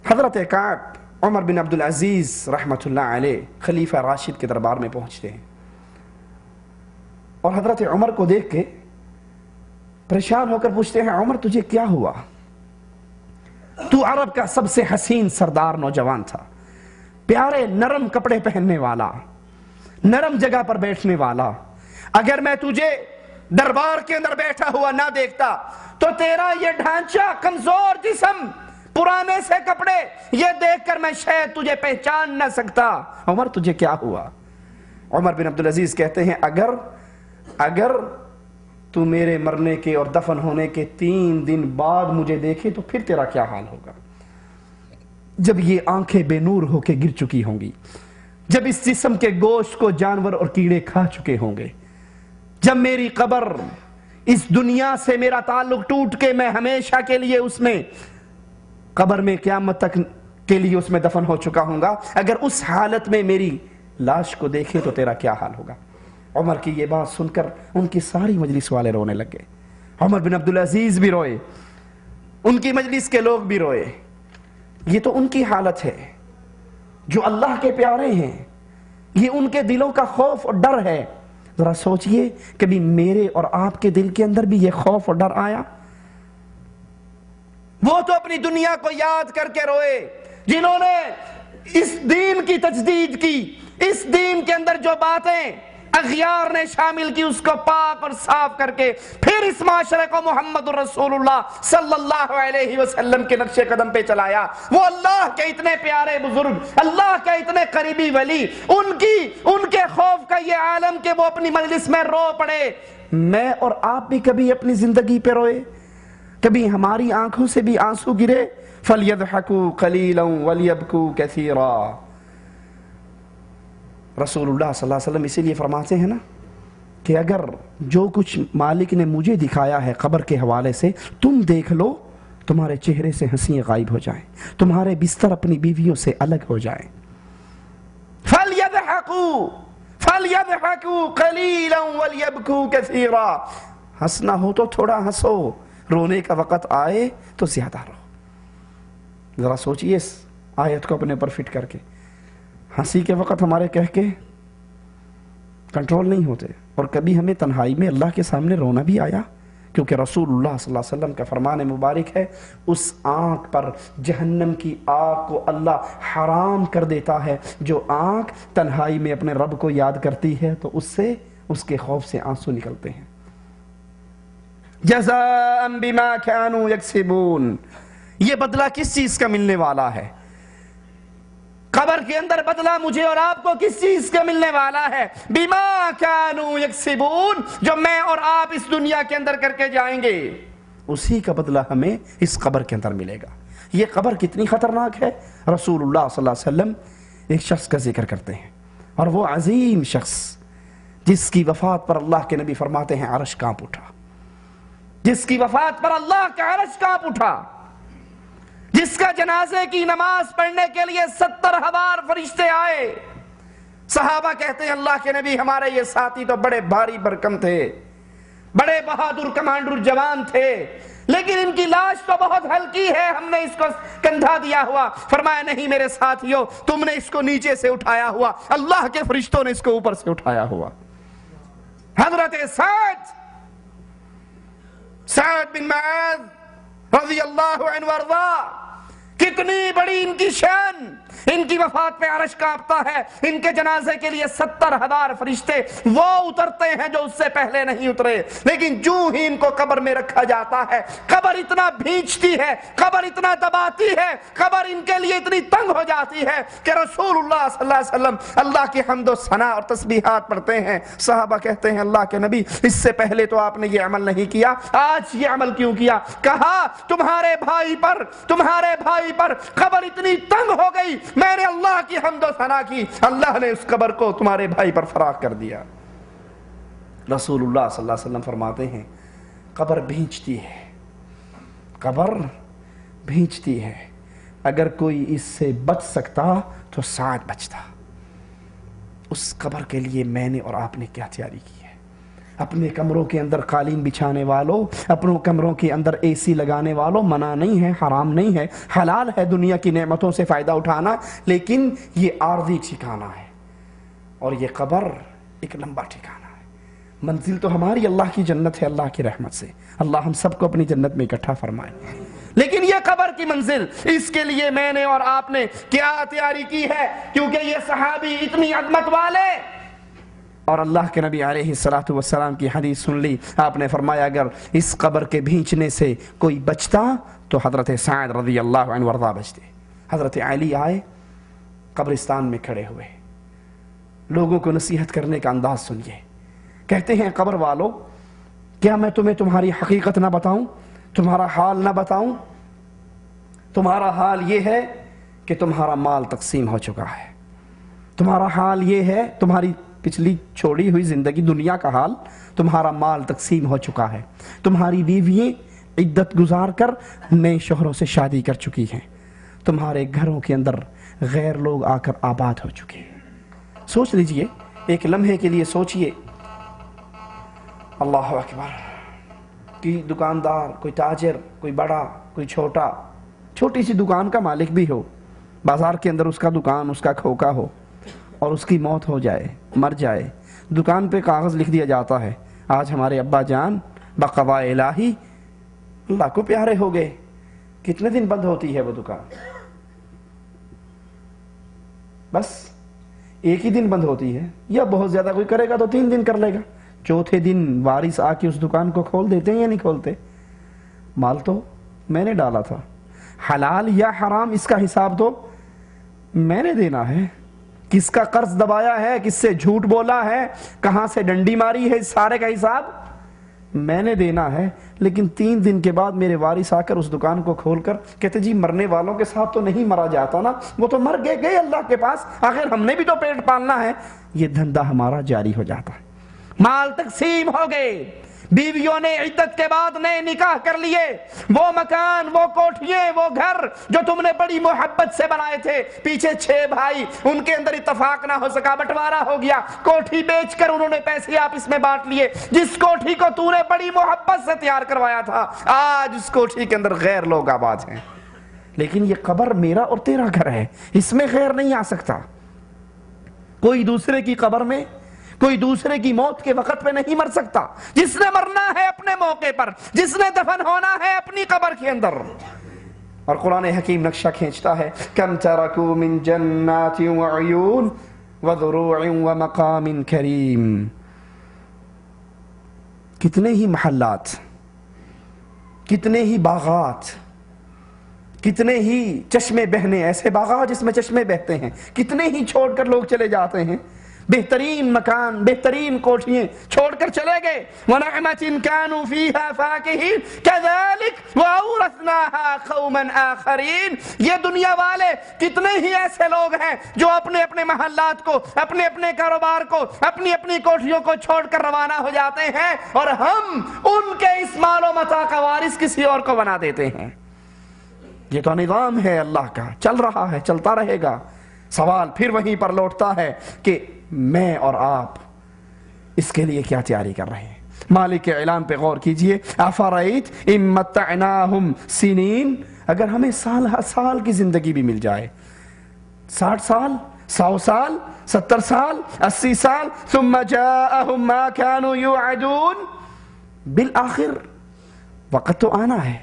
حضرت کعب عمر بن عبدالعزیز رحمت اللہ علیہ خلیفہ راشد کے دربار میں پہنچتے ہیں اور حضرت عمر کو دیکھ کے پریشان ہو کر پوچھتے ہیں عمر تجھے کیا ہوا؟ تو عرب کا سب سے حسین سردار نوجوان تھا، پیارے نرم کپڑے پہننے والا، نرم جگہ پر بیٹھنے والا. اگر میں تجھے دربار کے اندر بیٹھا ہوا نہ دیکھتا تو تیرا یہ ڈھانچہ، کمزور جسم، پرانے سے کپڑے، یہ دیکھ کر میں شاید تجھے پہچان نہ سکتا. عمر تجھے کیا ہوا؟ عمر بن عبدالعزیز کہتے ہیں اگر تو میرے مرنے کے اور دفن ہونے کے 3 دن بعد مجھے دیکھے تو پھر تیرا کیا حال ہوگا؟ جب یہ آنکھیں بے نور ہو کے گر چکی ہوں گی، جب اس جسم کے گوشت کو جانور اور کیڑے کھا چکے ہوں گے، جب میری قبر، اس دنیا سے میرا تعلق ٹوٹ کے میں ہمیشہ کے لیے اس میں قبر میں قیامت تک کے لیے اس میں دفن ہو چکا ہوں گا، اگر اس حالت میں میری لاش کو دیکھے تو تیرا کیا حال ہوگا؟ عمر کی یہ بات سن کر ان کی ساری مجلس والے رونے لگ گئے. عمر بن عبدالعزیز بھی روئے، ان کی مجلس کے لوگ بھی روئے. یہ تو ان کی حالت ہے جو اللہ کے پیارے ہیں، یہ ان کے دلوں کا خوف اور ڈر ہے. ذرا سوچئے کبھی میرے اور آپ کے دل کے اندر بھی یہ خوف اور ڈر آیا؟ وہ تو اپنی دنیا کو یاد کر کے روئے جنہوں نے اس دین کی تجدید کی، اس دین کے اندر جو باتیں اغیار نے شامل کی اس کو پاک اور صاف کر کے پھر اس معاشرے کو محمد رسول اللہ صلی اللہ علیہ وسلم کے نقش قدم پہ چلایا. وہ اللہ کے اتنے پیارے بزرگ، اللہ کے اتنے قریبی ولی، ان کے خوف کا یہ عالم کہ وہ اپنی مجلس میں رو پڑے. میں اور آپ بھی کبھی اپنی زندگی پہ روئے؟ کبھی ہماری آنکھوں سے بھی آنسو گرے؟ فَلْيَضْحَكُوا قَلِيلًا وَلْيَبْكُوا كَثِيرًا. رسول اللہ صلی اللہ علیہ وسلم اسی لیے فرماتے ہیں نا کہ اگر جو کچھ مالک نے مجھے دکھایا ہے قبر کے حوالے سے تم دیکھ لو، تمہارے چہرے سے ہنسیاں غائب ہو جائیں، تمہارے بستر اپنی بیویوں سے الگ ہو جائیں. فَلْيَضْحَكُوا قَلِيلًا وَلْيَبْكُوا كَثِيرًا. ہنسنا ہو تو تھوڑا ہنسو، رونے کا وقت آئے تو زیادہ رو. ذرا سوچئے اس آیت کو اپنے اوپر فٹ کر کے. ہنسی کے وقت ہمارے کہہ کے کنٹرول نہیں ہوتے، اور کبھی ہمیں تنہائی میں اللہ کے سامنے رونا بھی آیا، کیونکہ رسول اللہ صلی اللہ علیہ وسلم کا فرمان مبارک ہے اس آنکھ پر جہنم کی آگ کو اللہ حرام کر دیتا ہے جو آنکھ تنہائی میں اپنے رب کو یاد کرتی ہے تو اس کے خوف سے آنسو نکلتے ہیں. جزاء بما كانوا يكسبون. یہ بدلہ کس چیز کا ملنے والا ہے؟ قبر کے اندر بدلہ مجھے اور آپ کو کس چیز کا ملنے والا ہے؟ بما كانوا يكسبون. جو میں اور آپ اس دنیا کے اندر کر کے جائیں گے اسی کا بدلہ ہمیں اس قبر کے اندر ملے گا. یہ قبر کتنی خطرناک ہے. رسول اللہ صلی اللہ علیہ وسلم ایک شخص کا ذکر کرتے ہیں، اور وہ عظیم شخص جس کی وفات پر اللہ کے نبی فرماتے ہیں عرش کانپ اٹھا، جس کی وفات پر اللہ کا عرش کانپ اٹھا، جس کا جنازے کی نماز پڑھنے کے لیے 70,000 فرشتے آئے. صحابہ کہتے ہیں اللہ کے نبی ہمارے یہ ساتھی تو بڑے بھاری بھرکم تھے، بڑے بہادر کمانڈر جوان تھے، لیکن ان کی لاش تو بہت ہلکی ہے، ہم نے اس کو کندھا دیا ہوا۔ فرمایا نہیں میرے ساتھیوں، تم نے اس کو نیچے سے اٹھایا ہوا، اللہ کے فرشتوں نے اس کو اوپر سے اٹھایا ہوا۔ حضرت سعد بن معاذ رضی اللہ عنہ وارضا، کتنی بڑی ان کی شان، ان کی وفات پہ عرش کانپتا ہے۔ ان کے جنازے کے لیے 70,000 فرشتے وہ اترتے ہیں جو اس سے پہلے نہیں اترے، لیکن جو ہی ان کو قبر میں رکھا جاتا ہے، قبر اتنا بھینچتی ہے، قبر اتنا دباتی ہے، قبر ان کے لیے اتنی تنگ ہو جاتی ہے کہ رسول اللہ صلی اللہ علیہ وسلم اللہ کی حمد و ثنا اور تسبیحات پڑھتے ہیں۔ صحابہ کہتے ہیں اللہ کے نبی، اس سے پہلے تو آپ نے یہ عمل نہیں کیا، آج یہ عمل کیوں کیا؟ کہا تمہارے بھائی پر قبر اتنی تنگ ہو گئی، میں نے اللہ کی حمد و ثنا کی، اللہ نے اس قبر کو تمہارے بھائی پر فراخ کر دیا۔ رسول اللہ صلی اللہ علیہ وسلم فرماتے ہیں قبر بھینچتی ہے، قبر بھینچتی ہے، اگر کوئی اس سے بچ سکتا تو سعد بچتا۔ اس قبر کے لیے میں نے اور آپ نے کیا تیاری کی ہے؟ اپنے کمروں کے اندر قالین بچھانے والوں، اپنوں کمروں کے اندر اے سی لگانے والوں، منع نہیں ہے، حرام نہیں ہے، حلال ہے دنیا کی نعمتوں سے فائدہ اٹھانا، لیکن یہ عارضی ٹھکانہ ہے اور یہ قبر ایک لمبا ٹھکانہ ہے۔ منزل تو ہماری اللہ کی جنت ہے، اللہ کی رحمت سے، اللہ ہم سب کو اپنی جنت میں اکٹھا فرمائے، لیکن یہ قبر کی منزل، اس کے لیے میں نے اور آپ نے کیا تیاری کی ہے؟ کیونکہ یہ صحابی اتنی عظمت والے اور اللہ کے نبی علیہ السلام کی حدیث سن لی، آپ نے فرمایا اگر اس قبر کے بھینچنے سے کوئی بچتا تو حضرت سعد رضی اللہ عنہ وارضا بچتے۔ حضرت علی آئے، قبرستان میں کھڑے ہوئے، لوگوں کو نصیحت کرنے کا انداز سنیے، کہتے ہیں قبر والو، کیا میں تمہیں تمہاری حقیقت نہ بتاؤں، تمہارا حال نہ بتاؤں؟ تمہارا حال یہ ہے کہ تمہارا مال تقسیم ہو چکا ہے، تمہارا حال یہ ہے، تمہاری پچھلی چھوڑی ہوئی زندگی دنیا کا حال، تمہارا مال تقسیم ہو چکا ہے، تمہاری بیوییں عدت گزار کر نئے شوہروں سے شادی کر چکی ہیں، تمہارے گھروں کے اندر غیر لوگ آ کر آباد ہو چکے ہیں۔ سوچ لیجئے، ایک لمحے کے لیے سوچئے، اللہ اکبر، کوئی دکاندار، کوئی تاجر، کوئی بڑا، کوئی چھوٹا، چھوٹی سی دکان کا مالک بھی ہو، بازار کے اندر اس کا دکان، اس کا کھوکا ہو اور اس کی موت ہو جائے، مر جائے، دکان پہ کاغذ لکھ دیا جاتا ہے آج ہمارے ابا جان بقضاء الہی اللہ کو پیارے ہو گئے، کتنے دن بند ہوتی ہے وہ دکان؟ بس ایک ہی دن بند ہوتی ہے، یا بہت زیادہ کوئی کرے گا تو 3 دن کر لے گا، چوتھے دن وارث آ کے اس دکان کو کھول دیتے ہیں یا نہیں کھولتے؟ مال تو میں نے ڈالا تھا، حلال یا حرام اس کا حساب تو میں نے دینا ہے، کس کا قرض دبایا ہے، کس سے جھوٹ بولا ہے، کہاں سے ڈنڈی ماری ہے، اس سارے کا حساب میں نے دینا ہے۔ لیکن 3 دن کے بعد میرے وارث آ کر اس دکان کو کھول کر کہتے جی مرنے والوں کے ساتھ تو نہیں مرا جاتا نا، وہ تو مر گئے اللہ کے پاس، آخر ہم نے بھی تو پیٹ پالنا ہے، یہ دھندا ہمارا جاری ہو جاتا ہے۔ مال تقسیم ہو گئے، بیویوں نے عدت کے بعد نئے نکاح کر لیے، وہ مکان، وہ کوٹھیے، وہ گھر جو تم نے بڑی محبت سے بنائے تھے، پیچھے 6 بھائی، ان کے اندر اتفاق نہ ہو سکا، بٹوارا ہو گیا، کوٹھی بیچ کر انہوں نے پیسے آپس میں بانٹ لیے، جس کوٹھی کو تو نے بڑی محبت سے تیار کروایا تھا، آج اس کوٹھی کے اندر غیر لوگ آباد ہیں۔ لیکن یہ قبر میرا اور تیرا گھر ہے، اس میں غیر نہیں آ سکتا، کوئی دوسرے کی قبر میں، کوئی دوسرے کی موت کے وقت پہ نہیں مر سکتا، جس نے مرنا ہے اپنے موقع پر، جس نے دفن ہونا ہے اپنی قبر کے اندر۔ اور قرآن حکیم نقشہ کھینچتا ہے کم ترکوا من جنات وعیون وزروع ومقام کریم، کتنے ہی محلات، کتنے ہی باغات، کتنے ہی چشمے بہنے، ایسے باغات جس میں چشمے بہتے ہیں، کتنے ہی چھوڑ کر لوگ چلے جاتے ہیں، بہترین مکان، بہترین کوٹھیاں چھوڑ کر چلے گئے۔ وَنَعْمَةٍ كَانُوا فِيهَا فَاكِهِينَ كَذَلِكَ وَأَوْرَثْنَاهَا قَوْمًا آخَرِينَ، یہ دنیا والے کتنے ہی ایسے لوگ ہیں جو اپنے اپنے محلات کو، اپنے اپنے کاروبار کو، اپنی اپنی کوٹھیوں کو چھوڑ کر روانہ ہو جاتے ہیں، اور ہم ان کے اس مال و متاع کا وارث کسی اور کو بنا دیتے ہیں۔ یہ تو نظام ہے اللہ کا، چل رہا ہے، چلتا رہے گا۔ سوال پھر وہیں پر لوٹتا ہے کہ میں اور آپ اس کے لیے کیا تیاری کر رہے ہیں؟ مالک کے اعلان پہ غور کیجئے، افرائیت ان متعناہم سنین، اگر ہمیں سال کی زندگی بھی مل جائے، 60 سال، 100 سال، 70 سال، 80 سال، ثم جاءہم ما كانوا یوعدون، بالآخر وقت تو آنا ہے.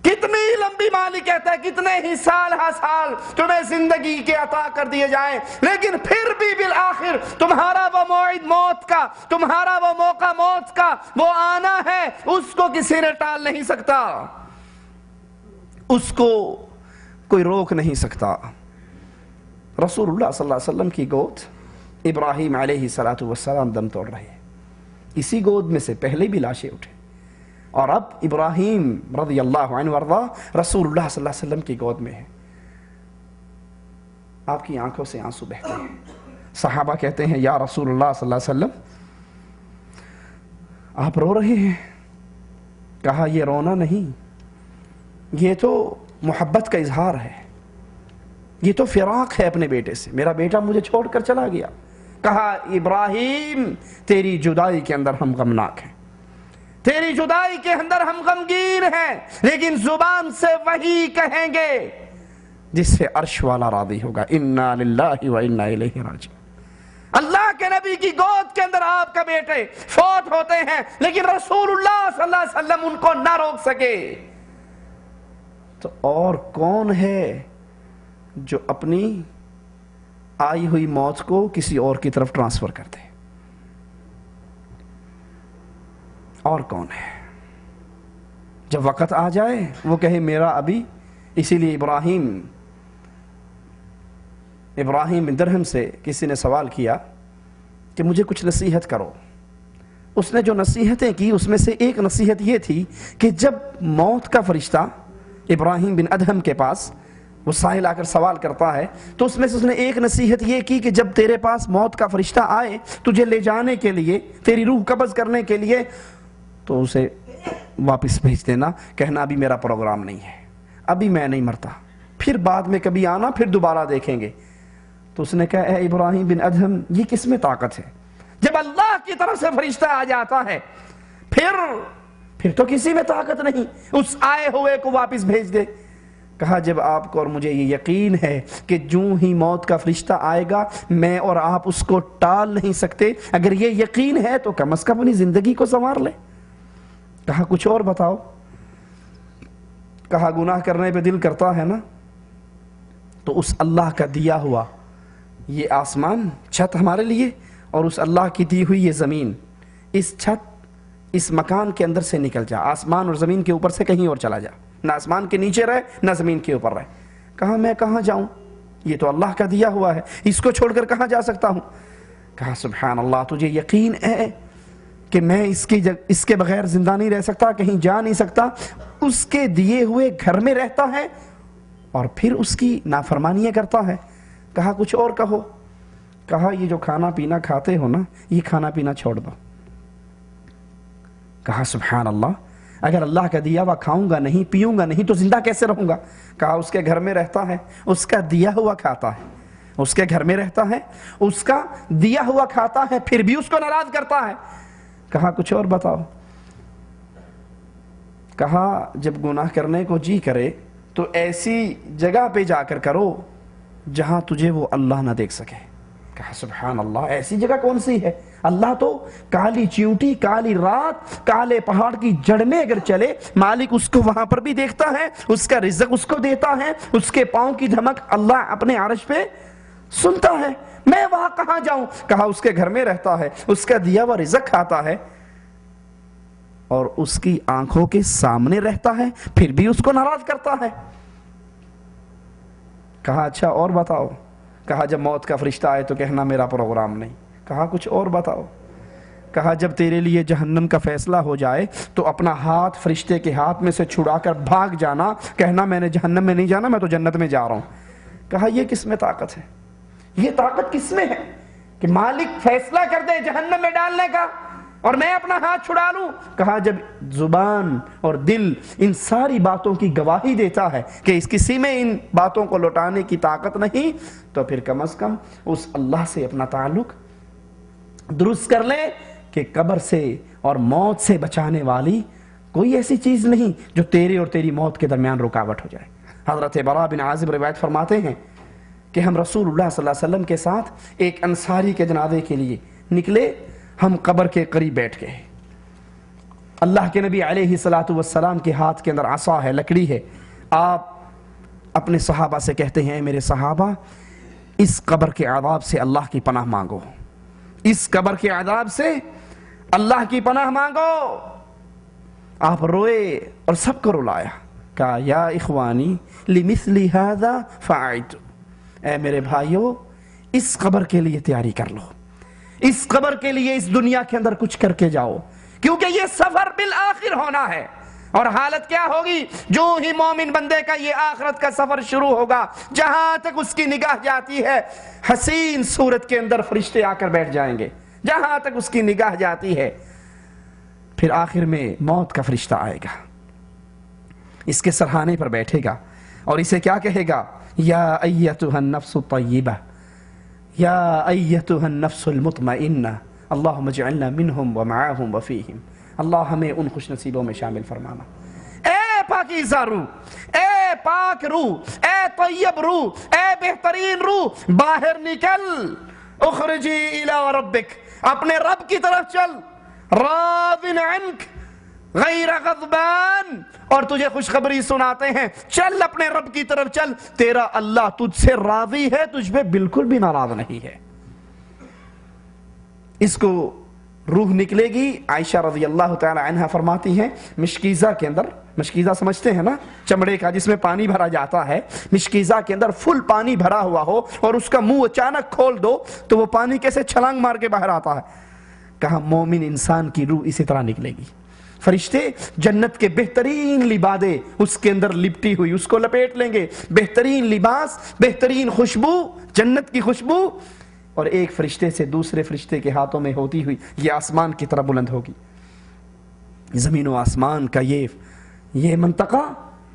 کتنی لمبی مالک کہتا ہے کتنے ہی سال تمہیں زندگی کے عطا کر دیے جائیں، لیکن پھر بھی بالآخر تمہارا وہ موعد موت کا، تمہارا وہ موقع موت کا وہ آنا ہے، اس کو کسی نے ٹال نہیں سکتا، اس کو کوئی روک نہیں سکتا. رسول اللہ صلی اللہ علیہ وسلم کی گود ابراہیم علیہ السلام دم توڑ رہے ہیں، اسی گود میں سے پہلے بھی لاشیں اٹھے، اور اب ابراہیم رضی اللہ عنہ وارضا رسول اللہ صلی اللہ علیہ وسلم کی گود میں ہے. آپ کی آنکھوں سے آنسو بہتے ہیں. صحابہ کہتے ہیں یا رسول اللہ صلی اللہ علیہ وسلم آپ رو رہے ہیں؟ کہا یہ رونا نہیں، یہ تو محبت کا اظہار ہے، یہ تو فراق ہے اپنے بیٹے سے، میرا بیٹا مجھے چھوڑ کر چلا گیا. کہا ابراہیم تیری جدائی کے اندر ہم غمناک ہیں، تیری جدائی کے اندر ہم غمگین ہیں، لیکن زبان سے وہی کہیں گے جس سے عرش والا راضی ہوگا، انا للہ و انا الیہ راجعون. اللہ کے نبی کی گود کے اندر آپ کا بیٹے فوت ہوتے ہیں، لیکن رسول اللہ صلی اللہ علیہ وسلم ان کو نہ روک سکے. تو اور کون ہے جو اپنی آئی ہوئی موت کو کسی اور کی طرف ٹرانسفر کر دے؟ اور کون ہے جب وقت آ جائے وہ کہے میرا ابھی؟ اسی لیے ابراہیم بن درہم سے کسی نے سوال کیا کہ مجھے کچھ نصیحت کرو. اس نے جو نصیحتیں کی اس میں سے ایک نصیحت یہ تھی کہ جب موت کا فرشتہ ابراہیم بن ادہم کے پاس وہ سائل آ کر سوال کرتا ہے تو اس میں سے اس نے ایک نصیحت یہ کی کہ جب تیرے پاس موت کا فرشتہ آئے تجھے لے جانے کے لیے، تیری روح قبض کرنے کے لیے، تو اسے واپس بھیج دینا، کہنا ابھی میرا پروگرام نہیں ہے، ابھی میں نہیں مرتا، پھر بعد میں کبھی آنا، پھر دوبارہ دیکھیں گے. تو اس نے کہا اے ابراہیم بن ادہم یہ کس میں طاقت ہے؟ جب اللہ کی طرف سے فرشتہ آ جاتا ہے پھر تو کسی میں طاقت نہیں، اس آئے ہوئے کو واپس بھیج دے. کہا جب آپ کو اور مجھے یہ یقین ہے کہ جو ہی موت کا فرشتہ آئے گا میں اور آپ اس کو ٹال نہیں سکتے، اگر یہ یقین ہے تو کم از کم اپنی زندگی کو سنوار لے. کہا کچھ اور بتاؤ. کہا گناہ کرنے پہ دل کرتا ہے نا، تو اس اللہ کا دیا ہوا یہ آسمان چھت ہمارے لیے اور اس اللہ کی دی ہوئی یہ زمین، اس چھت اس مکان کے اندر سے نکل جا، آسمان اور زمین کے اوپر سے کہیں اور چلا جا، نہ آسمان کے نیچے رہے نہ زمین کے اوپر رہے. کہا میں کہاں جاؤں، یہ تو اللہ کا دیا ہوا ہے، اس کو چھوڑ کر کہاں جا سکتا ہوں. کہا سبحان اللہ، تجھے یقین ہے کہ میں اس کے بغیر زندہ نہیں رہ سکتا، کہیں جا نہیں سکتا، اس کے دیے ہوئے گھر میں رہتا ہے اور پھر اس کی نافرمانیاں کرتا ہے. کہا کچھ اور کہو. کہا یہ جو کھانا پینا کھاتے ہو نا، یہ کھانا پینا چھوڑ دو. کہا سبحان اللہ، اگر اللہ کا دیا ہوا کھاؤں گا نہیں پیوں گا نہیں تو زندہ کیسے رہوں گا؟ کہا اس کے گھر میں رہتا ہے، اس کا دیا ہوا کھاتا ہے، اس کے گھر میں رہتا ہے، اس کا دیا ہوا کھاتا ہے، پھر بھی اس کو ناراض کرتا ہے. کہا کچھ اور بتاؤ. کہا جب گناہ کرنے کو جی کرے تو ایسی جگہ پہ جا کر کرو جہاں تجھے وہ اللہ نہ دیکھ سکے. کہا سبحان اللہ، ایسی جگہ کون سی ہے؟ اللہ تو کالی چیونٹی، کالی رات، کالے پہاڑ کی جڑ میں اگر چلے مالک اس کو وہاں پر بھی دیکھتا ہے، اس کا رزق اس کو دیتا ہے، اس کے پاؤں کی دھمک اللہ اپنے عرش پہ سنتا ہے. میں وہاں کہاں جاؤں؟ کہا اس کے گھر میں رہتا ہے، اس کا دیا ہوا رزق کھاتا ہے اور اس کی آنکھوں کے سامنے رہتا ہے، پھر بھی اس کو ناراض کرتا ہے. کہا اچھا اور بتاؤ. کہا جب موت کا فرشتہ آئے تو کہنا میرا پروگرام نہیں. کہا کچھ اور بتاؤ. کہا جب تیرے لیے جہنم کا فیصلہ ہو جائے تو اپنا ہاتھ فرشتے کے ہاتھ میں سے چھڑا کر بھاگ جانا، کہنا میں نے جہنم میں نہیں جانا، میں تو جنت میں جا رہا ہوں. کہا یہ کس میں طاقت ہے؟ یہ طاقت کس میں ہے کہ مالک فیصلہ کر دے جہنم میں ڈالنے کا اور میں اپنا ہاتھ چھڑا لوں؟ کہا جب زبان اور دل ان ساری باتوں کی گواہی دیتا ہے کہ اس کسی میں ان باتوں کو لوٹانے کی طاقت نہیں، تو پھر کم از کم اس اللہ سے اپنا تعلق درست کر لے کہ قبر سے اور موت سے بچانے والی کوئی ایسی چیز نہیں جو تیرے اور تیری موت کے درمیان رکاوٹ ہو جائے۔ حضرت براء بن عازب روایت فرماتے ہیں کہ ہم رسول اللہ صلی اللہ علیہ وسلم کے ساتھ ایک انصاری کے جنازے کے لیے نکلے، ہم قبر کے قریب بیٹھ گئے۔ اللہ کے نبی علیہ السلام کے ہاتھ کے اندر عصا ہے، لکڑی ہے۔ آپ اپنے صحابہ سے کہتے ہیں، میرے صحابہ اس قبر کے عذاب سے اللہ کی پناہ مانگو، اس قبر کے عذاب سے اللہ کی پناہ مانگو۔ آپ روئے اور سب کو رلایا، کہا یا اخوانی لمثل ھذا فعیت، اے میرے بھائیو اس قبر کے لیے تیاری کر لو، اس قبر کے لیے اس دنیا کے اندر کچھ کر کے جاؤ، کیونکہ یہ سفر بالآخر ہونا ہے۔ اور حالت کیا ہوگی؟ جو ہی مومن بندے کا یہ آخرت کا سفر شروع ہوگا، جہاں تک اس کی نگاہ جاتی ہے حسین صورت کے اندر فرشتے آ کر بیٹھ جائیں گے، جہاں تک اس کی نگاہ جاتی ہے۔ پھر آخر میں موت کا فرشتہ آئے گا، اس کے سرہانے پر بیٹھے گا اور اسے کیا کہے گا؟ یا ایتھا النفس الطیبہ، یا ایتھا النفس المطمئنہ، اللہم اجعلنا منہم ومعاہم وفیہم، اللہ ہمیں ان خوش نصیبوں میں شامل فرمانا۔ اے پاکیزہ روح، اے پاک روح، اے طیب روح، اے بہترین روح، باہر نکل، اخرجی الی ربک، اپنے رب کی طرف چل، راض عنک غیر غضبان، اور تجھے خوشخبری سناتے ہیں، چل اپنے رب کی طرف چل، تیرا اللہ تجھ سے راضی ہے، تجھ پہ بالکل بھی ناراض نہیں ہے۔ اس کو روح نکلے گی، عائشہ رضی اللہ تعالی عنہ فرماتی ہیں مشکیزہ کے اندر، مشکیزہ سمجھتے ہیں نا، چمڑے کا جس میں پانی بھرا جاتا ہے، مشکیزہ کے اندر فل پانی بھرا ہوا ہو اور اس کا منہ اچانک کھول دو تو وہ پانی کیسے چھلانگ مار کے باہر آتا ہے۔ کہا مومن انسان کی روح اسی طرح نکلے گی، فرشتے جنت کے بہترین لبادے اس کے اندر لپٹی ہوئی اس کو لپیٹ لیں گے، بہترین لباس، بہترین خوشبو، جنت کی خوشبو، اور ایک فرشتے سے دوسرے فرشتے کے ہاتھوں میں ہوتی ہوئی یہ آسمان کی طرف بلند ہوگی۔ زمین و آسمان کا یہ منطقہ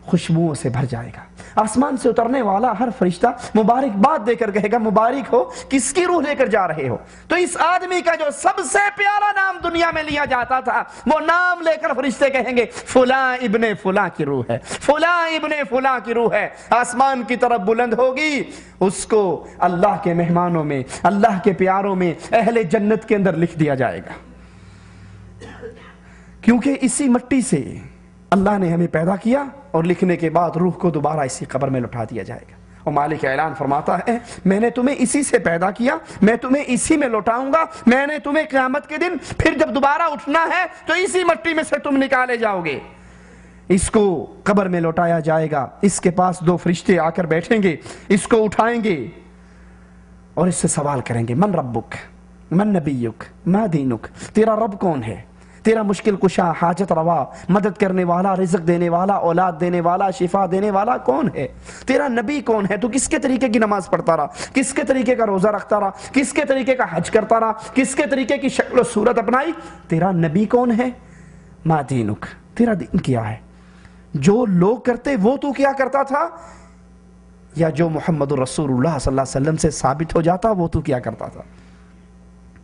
خوشبوؤں سے بھر جائے گا۔ آسمان سے اترنے والا ہر فرشتہ مبارکباد دے کر کہے گا مبارک ہو، کس کی روح لے کر جا رہے ہو؟ تو اس آدمی کا جو سب سے پیارا نام دنیا میں لیا جاتا تھا، وہ نام لے کر فرشتے کہیں گے فلاں ابن فلاں کی روح ہے، فلاں ابن فلاں کی روح ہے، آسمان کی طرف بلند ہوگی، اس کو اللہ کے مہمانوں میں، اللہ کے پیاروں میں، اہل جنت کے اندر لکھ دیا جائے گا۔ کیونکہ اسی مٹی سے اللہ نے ہمیں پیدا کیا اور لکھنے کے بعد روح کو دوبارہ اسی قبر میں لٹا دیا جائے گا۔ اور مالک اعلان فرماتا ہے میں نے تمہیں اسی سے پیدا کیا، میں تمہیں اسی میں لوٹاؤں گا، میں نے تمہیں قیامت کے دن پھر جب دوبارہ اٹھنا ہے تو اسی مٹی میں سے تم نکالے جاؤ گے۔ اس کو قبر میں لوٹایا جائے گا، اس کے پاس دو فرشتے آ کر بیٹھیں گے، اس کو اٹھائیں گے اور اس سے سوال کریں گے من ربک، من نبیک، ما دینک، تیرا رب کون ہے؟ تیرا مشکل کشا، حاجت روا، مدد کرنے والا، رزق دینے والا، اولاد دینے والا، شفا دینے والا کون ہے؟ تیرا نبی کون ہے؟ تو کس کے طریقے کی نماز پڑھتا رہا، کس کے طریقے کا روزہ رکھتا رہا، کس کے طریقے کا حج کرتا رہا، کس کے طریقے کی شکل و صورت اپنائی؟ تیرا نبی کون ہے؟ ما دینک، تیرا دین کیا ہے؟ جو لوگ کرتے وہ تو کیا کرتا تھا، یا جو محمد رسول اللہ صلی اللہ علیہ وسلم سے ثابت ہو جاتا وہ تو کیا کرتا تھا؟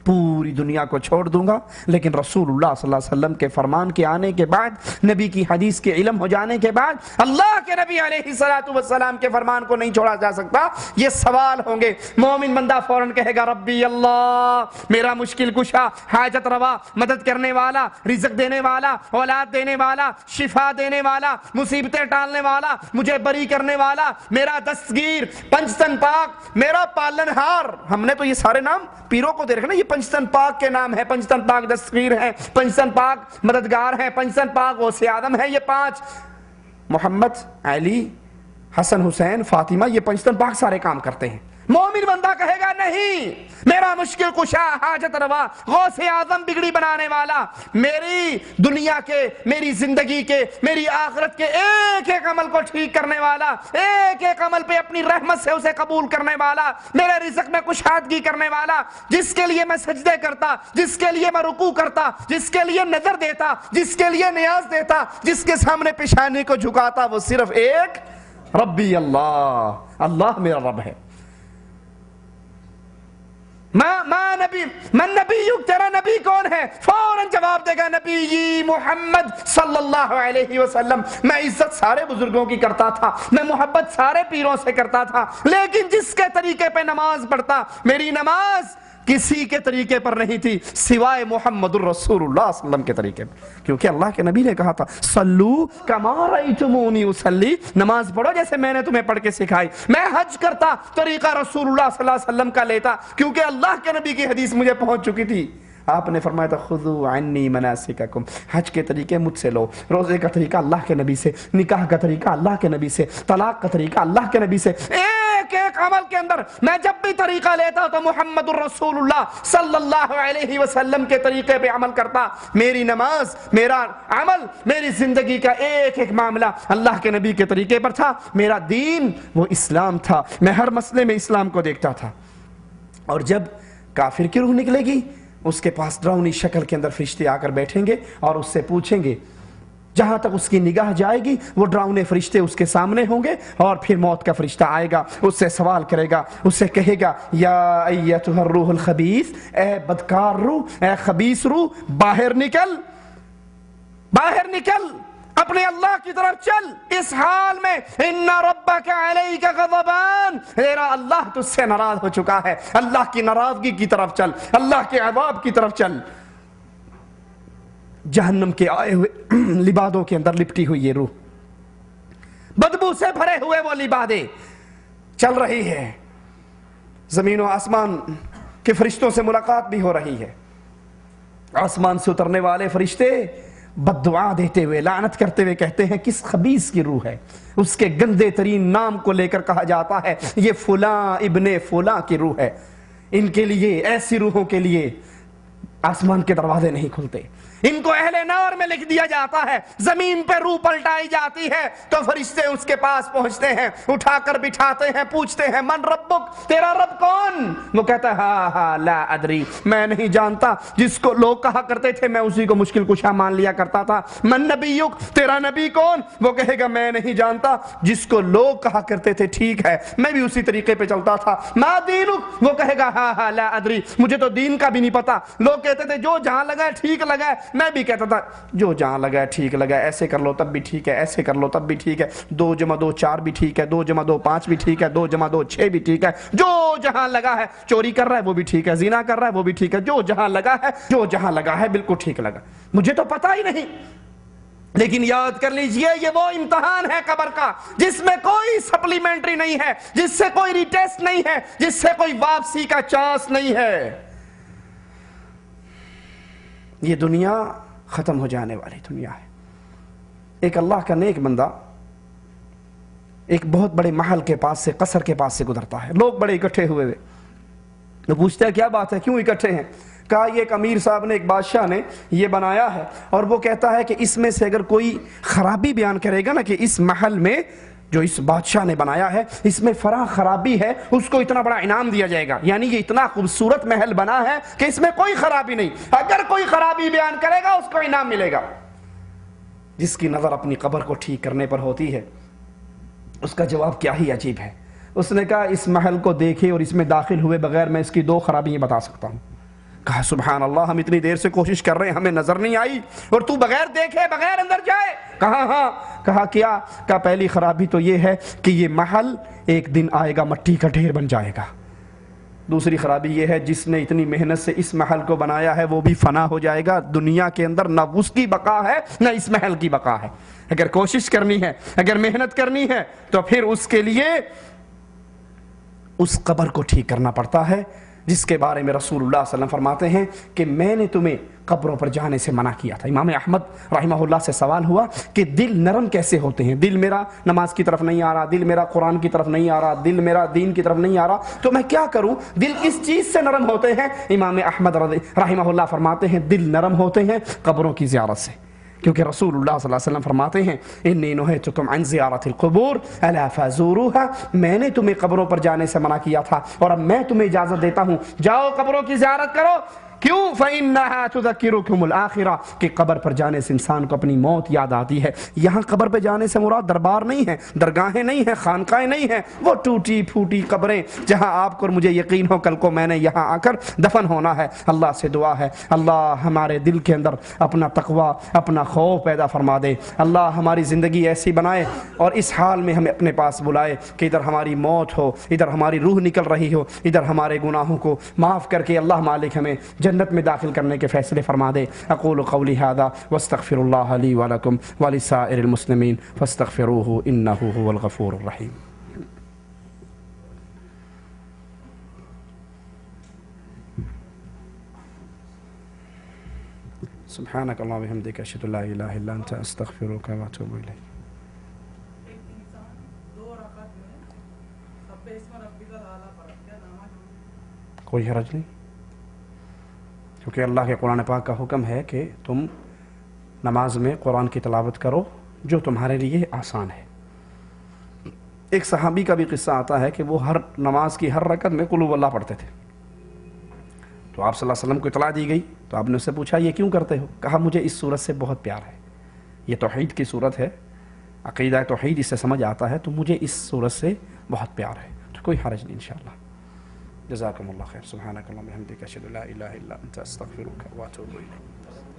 پوری دنیا کو چھوڑ دوں گا لیکن رسول اللہ صلی اللہ علیہ وسلم کے فرمان کے آنے کے بعد، نبی کی حدیث کے علم ہو جانے کے بعد اللہ کے نبی علیہ السلام کے فرمان کو نہیں چھوڑا جا سکتا۔ یہ سوال ہوں گے، مومن بندہ فوراً کہے گا ربی اللہ، میرا مشکل کشا، حاجت روا، مدد کرنے والا، رزق دینے والا، اولاد دینے والا، شفا دینے والا، مصیبتیں ٹالنے والا، مجھے بری کرنے والا، میرا دستگیر، پنجتن پاک، میرا پالنہار۔ ہم نے تو یہ سارے نام پیروں کو دے رکھے نا، یہ پنجتن پاک کے نام ہے، پنجتن پاک دستگیر ہے، پنجتن پاک مددگار ہے، پنجتن پاک غوث اعظم ہے، یہ پانچ محمد، علی، حسن، حسین، فاطمہ، یہ پنجتن پاک سارے کام کرتے ہیں۔ مومن بندہ کہے گا نہیں، میرا مشکل کشا، حاجت روا، غوث اعظم، بگڑی بنانے والا، میری دنیا کے، میری زندگی کے، میری آخرت کے ایک ایک عمل کو ٹھیک کرنے والا، ایک ایک عمل پہ اپنی رحمت سے اسے قبول کرنے والا، میرے رزق میں کشادگی کرنے والا، جس کے لیے میں سجدے کرتا، جس کے لیے میں رکوع کرتا، جس کے لیے نظر دیتا، جس کے لیے نیاز دیتا، جس کے سامنے پیشانی کو جھکاتا، وہ صرف ایک ربی اللہ، اللہ میرا رب ہے۔ من نبیک، تیرا نبی کون ہے؟ فوراً جواب دے گا نبی محمد صلی اللہ علیہ وسلم۔ میں عزت سارے بزرگوں کی کرتا تھا، میں محبت سارے پیروں سے کرتا تھا، لیکن جس کے طریقے پہ نماز پڑھتا، میری نماز کسی کے طریقے پر نہیں تھی سوائے محمد الرسول اللہ صلی اللہ علیہ وسلم کے طریقے پر، کیونکہ اللہ کے نبی نے کہا تھا صلو کما رأیتمونی اصلی، نماز پڑھو جیسے میں نے تمہیں پڑھ کے سکھائی۔ میں حج کرتا طریقہ رسول اللہ صلی اللہ علیہ وسلم کا لیتا، کیونکہ اللہ کے نبی کی حدیث مجھے پہنچ چکی تھی۔ آپ نے فرمایا تھا خذوا عنی مناسککم، حج کے طریقے مجھ سے لو، روزے کا طریقہ اللہ کے نبی سے، نکاح کا طریقہ اللہ کے نبی سے، طلاق کا طریقہ اللہ کے نبی سے۔ ایک ایک عمل کے اندر میں جب بھی طریقہ لیتا تو محمد الرسول اللہ صلی اللہ علیہ وسلم کے طریقے پہ عمل کرتا۔ میری نماز، میرا عمل، میری زندگی کا ایک ایک معاملہ اللہ کے نبی کے طریقے پر تھا۔ میرا دین وہ اسلام تھا، میں ہر مسئلے میں اسلام کو دیکھتا تھا۔ اور جب کافر کی روح نکلے گی، اس کے پاس ڈراؤنی شکل کے اندر فرشتے آ کر بیٹھیں گے اور اس سے پوچھیں گے، جہاں تک اس کی نگاہ جائے گی وہ ڈراؤنے فرشتے اس کے سامنے ہوں گے، اور پھر موت کا فرشتہ آئے گا، اس سے سوال کرے گا، اس سے کہے گا یا ایتھا الروح الخبیث، اے بدکار روح، اے خبیث روح، باہر نکل، باہر نکل، اپنے اللہ کی طرف چل۔ اس حال میں ان ربک علیک غضبان، تیرا اللہ تجھ سے ناراض ہو چکا ہے، اللہ کی ناراضگی کی طرف چل، اللہ کے عذاب کی طرف چل۔ جہنم کے آئے ہوئے لبادوں کے اندر لپٹی ہوئی یہ روح، بدبو سے بھرے ہوئے وہ لبادیں چل رہی ہے، زمین و آسمان کے فرشتوں سے ملاقات بھی ہو رہی ہے۔ آسمان سے اترنے والے فرشتے بد دعا دیتے ہوئے، لعنت کرتے ہوئے کہتے ہیں کس خبیث کی روح ہے، اس کے گندے ترین نام کو لے کر کہا جاتا ہے یہ فلاں ابن فلاں کی روح ہے۔ ان کے لیے، ایسی روحوں کے لیے آسمان کے دروازے نہیں کھلتے، ان کو اہل نار میں لکھ دیا جاتا ہے۔ زمین پہ روح پلٹائی جاتی ہے تو فرشتے اس کے پاس پہنچتے ہیں، اٹھا کر بٹھاتے ہیں، پوچھتے ہیں من ربک، تیرا رب کون؟ وہ کہتا ہے ہاں ہاں لا ادری، میں نہیں جانتا، جس کو لوگ کہا کرتے تھے میں اسی کو مشکل کشا مان لیا کرتا تھا۔ من نبیک، تیرا نبی کون؟ وہ کہے گا میں نہیں جانتا، جس کو لوگ کہا کرتے تھے ٹھیک ہے میں بھی اسی طریقے پہ چلتا تھا۔ ما دینک، وہ کہے گا ہاں ہاں لا ادری، مجھے تو دین کا بھی نہیں پتا۔ لوگ کہتے تھے جو جہاں لگا ہے ٹھیک لگا ہے، میں بھی کہتا تھا جو جہاں لگا ہے ٹھیک لگا ہے، ایسے کر لو تب بھی ٹھیک ہے، ایسے کر لو تب بھی ٹھیک ہے، 2 + 2 4 بھی ٹھیک ہے، 2 + 2 5 بھی ٹھیک ہے، 2 + 2 6 بھی ٹھیک ہے، جو جہاں لگا ہے، چوری کر رہا ہے وہ بھی ٹھیک ہے، زنا کر رہا ہے وہ بھی ٹھیک ہے، جو جہاں لگا ہے، جو جہاں لگا ہے بالکل ٹھیک لگا، مجھے تو پتہ ہی نہیں۔ لیکن یاد کر لیجئے یہ وہ امتحان ہے قبر کا جس میں کوئی سپلیمنٹری نہیں ہے، جس سے کوئی ری ٹیسٹ نہیں ہے، جس سے کوئی واپسی کا چانس نہیں ہے۔ یہ دنیا ختم ہو جانے والی دنیا ہے۔ ایک اللہ کا نیک بندہ ایک بہت بڑے محل کے پاس سے، قصر کے پاس سے گزرتا ہے، لوگ بڑے اکٹھے ہوئے ہوئے، وہ پوچھتا ہے کیا بات ہے، کیوں اکٹھے ہیں؟ کہا یہ ایک امیر صاحب نے، ایک بادشاہ نے یہ بنایا ہے، اور وہ کہتا ہے کہ اس میں سے اگر کوئی خرابی بیان کرے گا نا کہ اس محل میں جو اس بادشاہ نے بنایا ہے اس میں فلاں خرابی ہے، اس کو اتنا بڑا انعام دیا جائے گا، یعنی یہ اتنا خوبصورت محل بنا ہے کہ اس میں کوئی خرابی نہیں، اگر کوئی خرابی بیان کرے گا اس کو انعام ملے گا۔ جس کی نظر اپنی قبر کو ٹھیک کرنے پر ہوتی ہے اس کا جواب کیا ہی عجیب ہے۔ اس نے کہا اس محل کو دیکھے اور اس میں داخل ہوئے بغیر میں اس کی 2 خرابیاں بتا سکتا ہوں۔ کہا سبحان اللہ، ہم اتنی دیر سے کوشش کر رہے ہیں ہمیں نظر نہیں آئی اور تو بغیر دیکھے بغیر اندر جائے؟ کہا ہاں۔ کہا کیا؟ کہا پہلی خرابی تو یہ ہے کہ یہ محل ایک دن آئے گا مٹی کا ڈھیر بن جائے گا۔ دوسری خرابی یہ ہے جس نے اتنی محنت سے اس محل کو بنایا ہے وہ بھی فنا ہو جائے گا، دنیا کے اندر نہ اس کی بقا ہے نہ اس محل کی بقا ہے۔ اگر کوشش کرنی ہے، اگر محنت کرنی ہے تو پھر اس کے لیے اس قبر کو ٹھیک کرنا پڑتا ہے جس کے بارے میں رسول اللہ صلی اللہ علیہ وسلم فرماتے ہیں کہ میں نے تمہیں قبروں پر جانے سے منع کیا تھا۔ امام احمد رحمہ اللہ سے سوال ہوا کہ دل نرم کیسے ہوتے ہیں؟ دل میرا نماز کی طرف نہیں آ رہا، دل میرا قرآن کی طرف نہیں آ رہا، دل میرا دین کی طرف نہیں آ رہا، تو میں کیا کروں؟ دل کس چیز سے نرم ہوتے ہیں؟ امام احمد رحمہ اللہ فرماتے ہیں دل نرم ہوتے ہیں قبروں کی زیارت سے، کیونکہ رسول اللہ صلی اللہ علیہ وسلم فرماتے ہیں انی نہیتکم عن زیارت القبور الا فزوروها، میں نے تمہیں قبروں پر جانے سے منع کیا تھا اور اب میں تمہیں اجازت دیتا ہوں جاؤ قبروں کی زیارت کرو۔ کیوں؟ فَإِنَّهَا تُذَكِّرُكُمُ الْآخِرَةَ کہ قبر پر جانے سے انسان کو اپنی موت یاد آتی ہے۔ یہاں قبر پہ جانے سے مراد دربار نہیں ہے، درگاہیں نہیں ہیں، خانقاہیں نہیں ہیں، وہ ٹوٹی پھوٹی قبریں جہاں آپ کو اور مجھے یقین ہو کل کو میں نے یہاں آ کر دفن ہونا ہے۔ اللہ سے دعا ہے اللہ ہمارے دل کے اندر اپنا تقوی، اپنا خوف پیدا فرما دے۔ اللہ ہماری زندگی ایسی بنائے اور اس حال میں ہمیں اپنے پاس بلائے کہ ادھر ہماری موت ہو، ادھر ہماری روح نکل رہی ہو، ادھر ہمارے گناہوں کو معاف کر کے اللہ مالک ہمیں جنت میں داخل کرنے کے فیصلے فرما دے۔ اقول قولی ھذا واستغفر اللہ لی ولکم ولسائر المسلمین فاستغفروہ انہ هو الغفور الرحیم۔ سبحانک اللہم وبحمدک اشہد ان لا الہ الا انت استغفرک واتوب الیک۔ کوئی حرج نہیں، کیونکہ اللہ کے قرآن پاک کا حکم ہے کہ تم نماز میں قرآن کی تلاوت کرو جو تمہارے لیے آسان ہے۔ ایک صحابی کا بھی قصہ آتا ہے کہ وہ ہر نماز کی ہر رکعت میں قل هو اللہ پڑھتے تھے، تو آپ صلی اللہ علیہ وسلم کو اطلاع دی گئی تو آپ نے اس سے پوچھا یہ کیوں کرتے ہو؟ کہا مجھے اس صورت سے بہت پیار ہے، یہ توحید کی صورت ہے، عقیدہ توحید اس سے سمجھ آتا ہے، تو مجھے اس صورت سے بہت پیار ہے۔ تو کوئی حرج نہیں انشاءاللہ۔ جزاکم اللہ خیر۔ سبحانک اللہم وبحمدک اشہد ان لا الہ الا انت استغفرک واتوب الیک۔